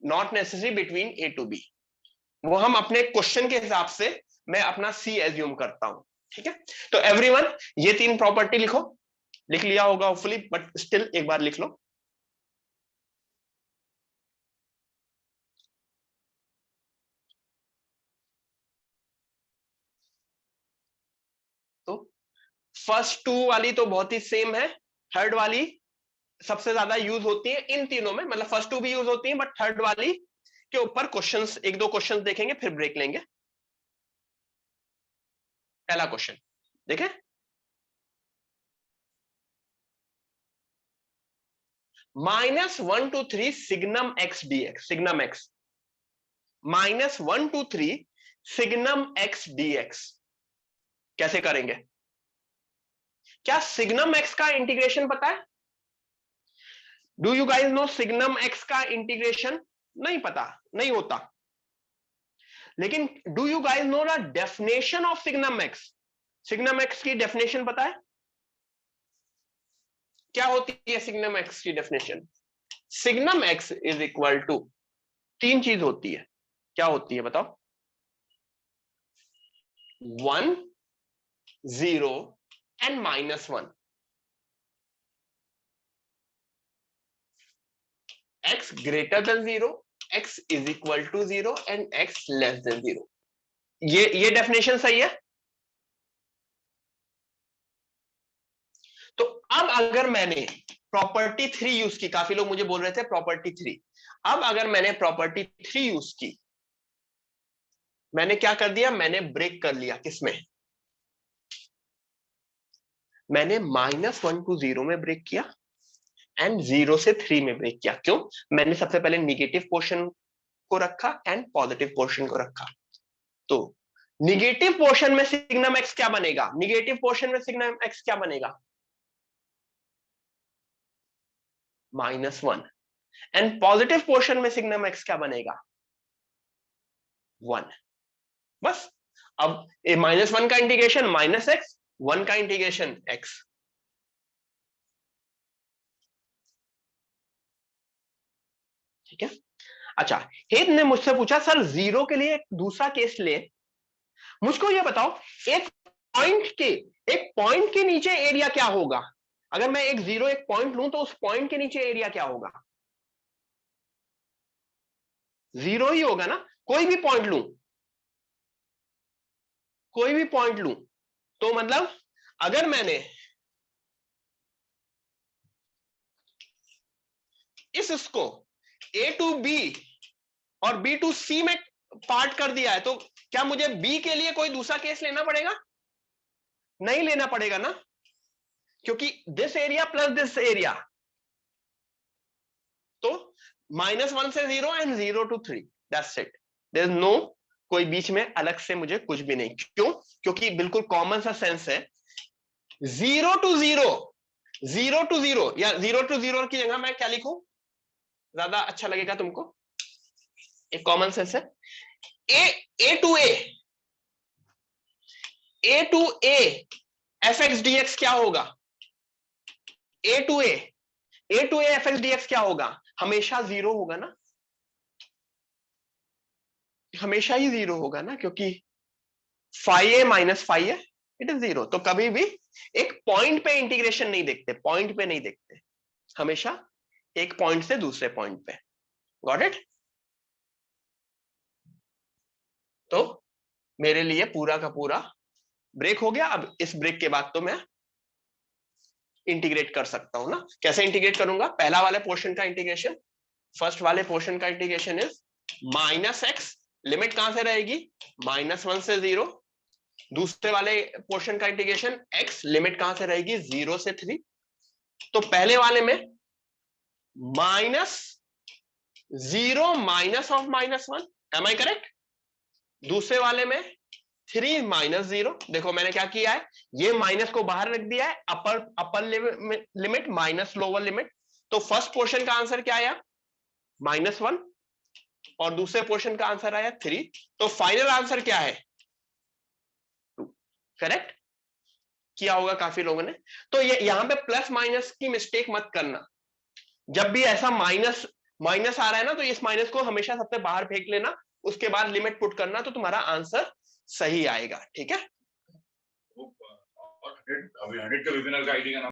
not necessary between a to b, वो हम अपने question के हिसाब से मैं अपना c assume करता हूं, ठीक है। तो एवरीवन ये 3 प्रॉपर्टी लिखो, लिख लिया होगा होपफुली, बट स्टिल एक बार लिख लो। तो फर्स्ट 2 वाली तो बहुत ही सेम है, थर्ड वाली सबसे ज्यादा यूज होती है इन तीनों में, मतलब फर्स्ट 2 भी यूज होती है, बट थर्ड वाली के ऊपर क्वेश्चंस, एक दो क्वेश्चंस देखेंगे फिर ब्रेक लेंगे। पहला क्वेश्चन देखें, -1 to 3 signum x dx, signum x -1 to 3 signum x dx कैसे करेंगे? क्या सिग्नम x का इंटीग्रेशन पता है? Do you guys know signum x का इंटीग्रेशन? नहीं पता, नहीं होता, लेकिन do you guys know the definition of signum x? Signum x की डेफिनेशन पता है? क्या होती है सिग्नम x की definition? Signum x is equal to 3 चीज होती है, क्या होती है बताओ? 1 0 and -1, x greater than 0, x is equal to 0 and x less than 0, ये डेफिनेशन सही है। तो अब अगर मैंने प्रॉपर्टी 3 यूज की, काफी लोग मुझे बोल रहे थे प्रॉपर्टी 3, अब अगर मैंने प्रॉपर्टी 3 यूज की, मैंने क्या कर दिया, मैंने ब्रेक कर लिया, किसमें? मैंने -1 to 0 में ब्रेक किया एंड 0 से 3 में ब्रेक किया। क्यों? मैंने सबसे पहले निगेटिव पोर्शन को रखा एंड पॉजिटिव पोर्शन को रखा। तो निगेटिव पोर्शन में सिग्नम x क्या बनेगा? निगेटिव पोर्शन में सिग्नम x क्या बनेगा? -1, एंड पॉजिटिव पोर्शन में सिग्नम x क्या बनेगा? 1। बस अब -1 का इंटीग्रेशन -x, 1 का इंटीग्रेशन x। ठीक है। अच्छा, हेत ने मुझसे पूछा सर 0 के लिए एक दूसरा केस ले, मुझको ये बताओ एक पॉइंट के नीचे एरिया क्या होगा? अगर मैं एक 0 एक पॉइंट लूं तो उस पॉइंट के नीचे एरिया क्या होगा? 0 ही होगा ना। कोई भी पॉइंट लूं, कोई भी पॉइंट लूं, तो मतलब अगर मैंने इसको A to B और B to C में पार्ट कर दिया है, तो क्या मुझे B के लिए कोई दूसरा केस लेना पड़ेगा? नहीं लेना पड़ेगा ना, क्योंकि this area plus this area, तो -1 से 0 and 0 to 3, that's it, there is no कोई बीच में अलग से मुझे कुछ भी नहीं। क्यों? क्योंकि बिल्कुल कॉमन सा सेंस है, 0 to 0, 0 to 0 या 0 to 0 की जगह मैं क्या लिखूं, ज्यादा अच्छा लगेगा तुमको? एक कॉमन सेंस है, A to A fx dx क्या होगा? A to A fx dx क्या होगा? हमेशा 0 होगा ना, हमेशा ही 0 होगा ना, क्योंकि phi a minus phi a it is 0। तो कभी भी एक पॉइंट पे इंटीग्रेशन नहीं देखते, पॉइंट पे नहीं देखते, हमेशा एक पॉइंट से दूसरे पॉइंट पे। Got it? तो मेरे लिए पूरा का पूरा ब्रेक हो गया। अब इस ब्रेक के बाद तो मैं इंटीग्रेट कर सकता हूं ना। कैसे इंटीग्रेट करूंगा? पहला वाले पोर्शन का इंटीग्रेशन, फर्स्ट वाले पोर्शन का इंटीग्रेशन इज -x, लिमिट कहां से रहेगी? -1 से 0, दूसरे वाले पोर्शन का इंटीग्रेशन x लिमिट कहां से रहेगी 0 से 3, तो पहले वाले में -0 minus of -1, am I correct? दूसरे वाले में 3 - 0, देखो मैंने क्या किया है, ये माइनस को बाहर रख दिया है, upper limit minus lower limit, तो फर्स्ट पोर्शन का आंसर क्या आया -1 और दूसरे पोर्शन का आंसर आया 3, तो फाइनल आंसर क्या है 2, करेक्ट किया होगा काफी लोगों ने। तो ये यहां पे प्लस माइनस की मिस्टेक मत करना, जब भी ऐसा माइनस माइनस आ रहा है ना, तो इस माइनस को हमेशा सबसे बाहर फेंक लेना, उसके बाद लिमिट पुट करना, तो तुम्हारा आंसर सही आएगा, ठीक है। अभी 100 के वेबिनार का आईडी का नाम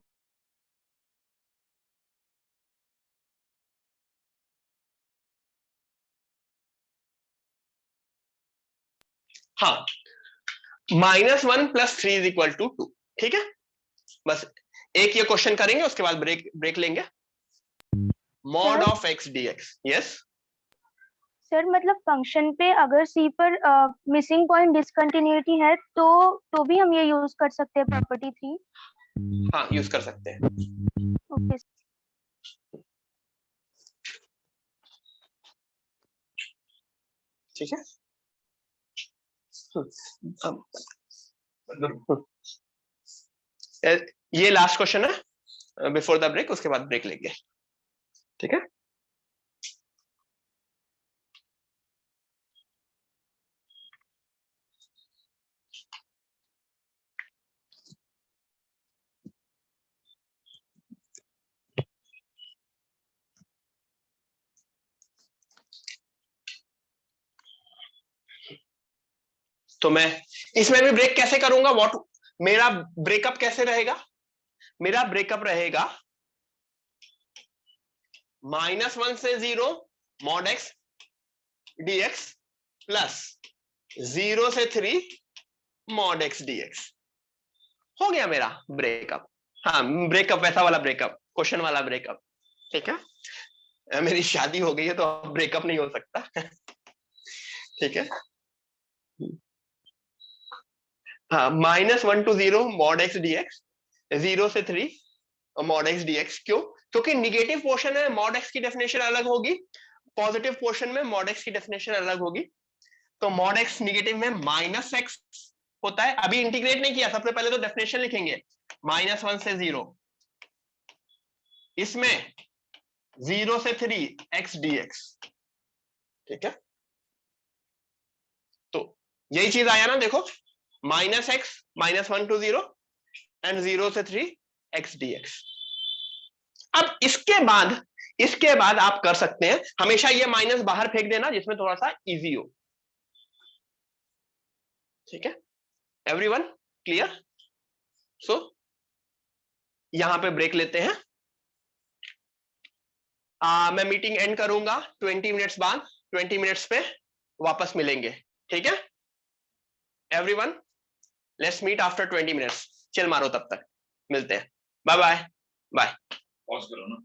हाँ, -1 + 3 = 2, ठीक है। बस एक ये क्वेश्चन करेंगे, उसके बाद ब्रेक लेंगे। Mod of x dx, yes sir मतलब फंक्शन पे अगर सी पर मिसिंग पॉइंट डिसकंटिन्यूटी है तो भी हम ये यूज कर सकते हैं प्रॉपर्टी 3? हाँ, यूज कर सकते हैं। ओके ठीक है। ये लास्ट क्वेश्चन है बिफोर द ब्रेक, उसके बाद ब्रेक लेंगे, ठीक है। तो मैं इसमें भी ब्रेक कैसे करूंगा, मेरा ब्रेकअप कैसे रहेगा, मेरा ब्रेकअप रहेगा -1 से 0 mod x dx प्लस 0 से 3 mod x dx, हो गया मेरा ब्रेकअप। हाँ, ब्रेकअप वैसा वाला ब्रेकअप, क्वेश्चन वाला ब्रेकअप, ठीक है। मेरी शादी हो गई है तो ब्रेकअप नहीं हो सकता, ठीक है। हाँ, -1 to 0 mod x dx, 0 से 3 mod x dx, क्यों? क्योंकि निगेटिव पोर्शन में mod x की डेफिनेशन अलग होगी, पॉजिटिव पोर्शन में mod x की डेफिनेशन अलग होगी। तो mod x निगेटिव में -x होता है, अभी इंटीग्रेट नहीं किया, सबसे पहले तो डेफिनेशन लिखेंगे, -1 से 0, इसमें 0 से 3 x dx, ठीक है। तो यही चीज आया ना, देखो -x -1 to 0 एंड 0 से 3 x dx। अब इसके बाद आप कर सकते हैं, हमेशा ये माइनस बाहर फेंक देना जिसमें थोड़ा सा इजी हो, ठीक है। Everyone clear? सो यहां पे ब्रेक लेते हैं, मैं मीटिंग एंड करूंगा 20 मिनट्स बाद, 20 मिनट्स पे वापस मिलेंगे, ठीक है। Everyone let's meet after 20 minutes, chill मारो तब तक, मिलते हैं, बाय बाय बाय। पॉज करो ना।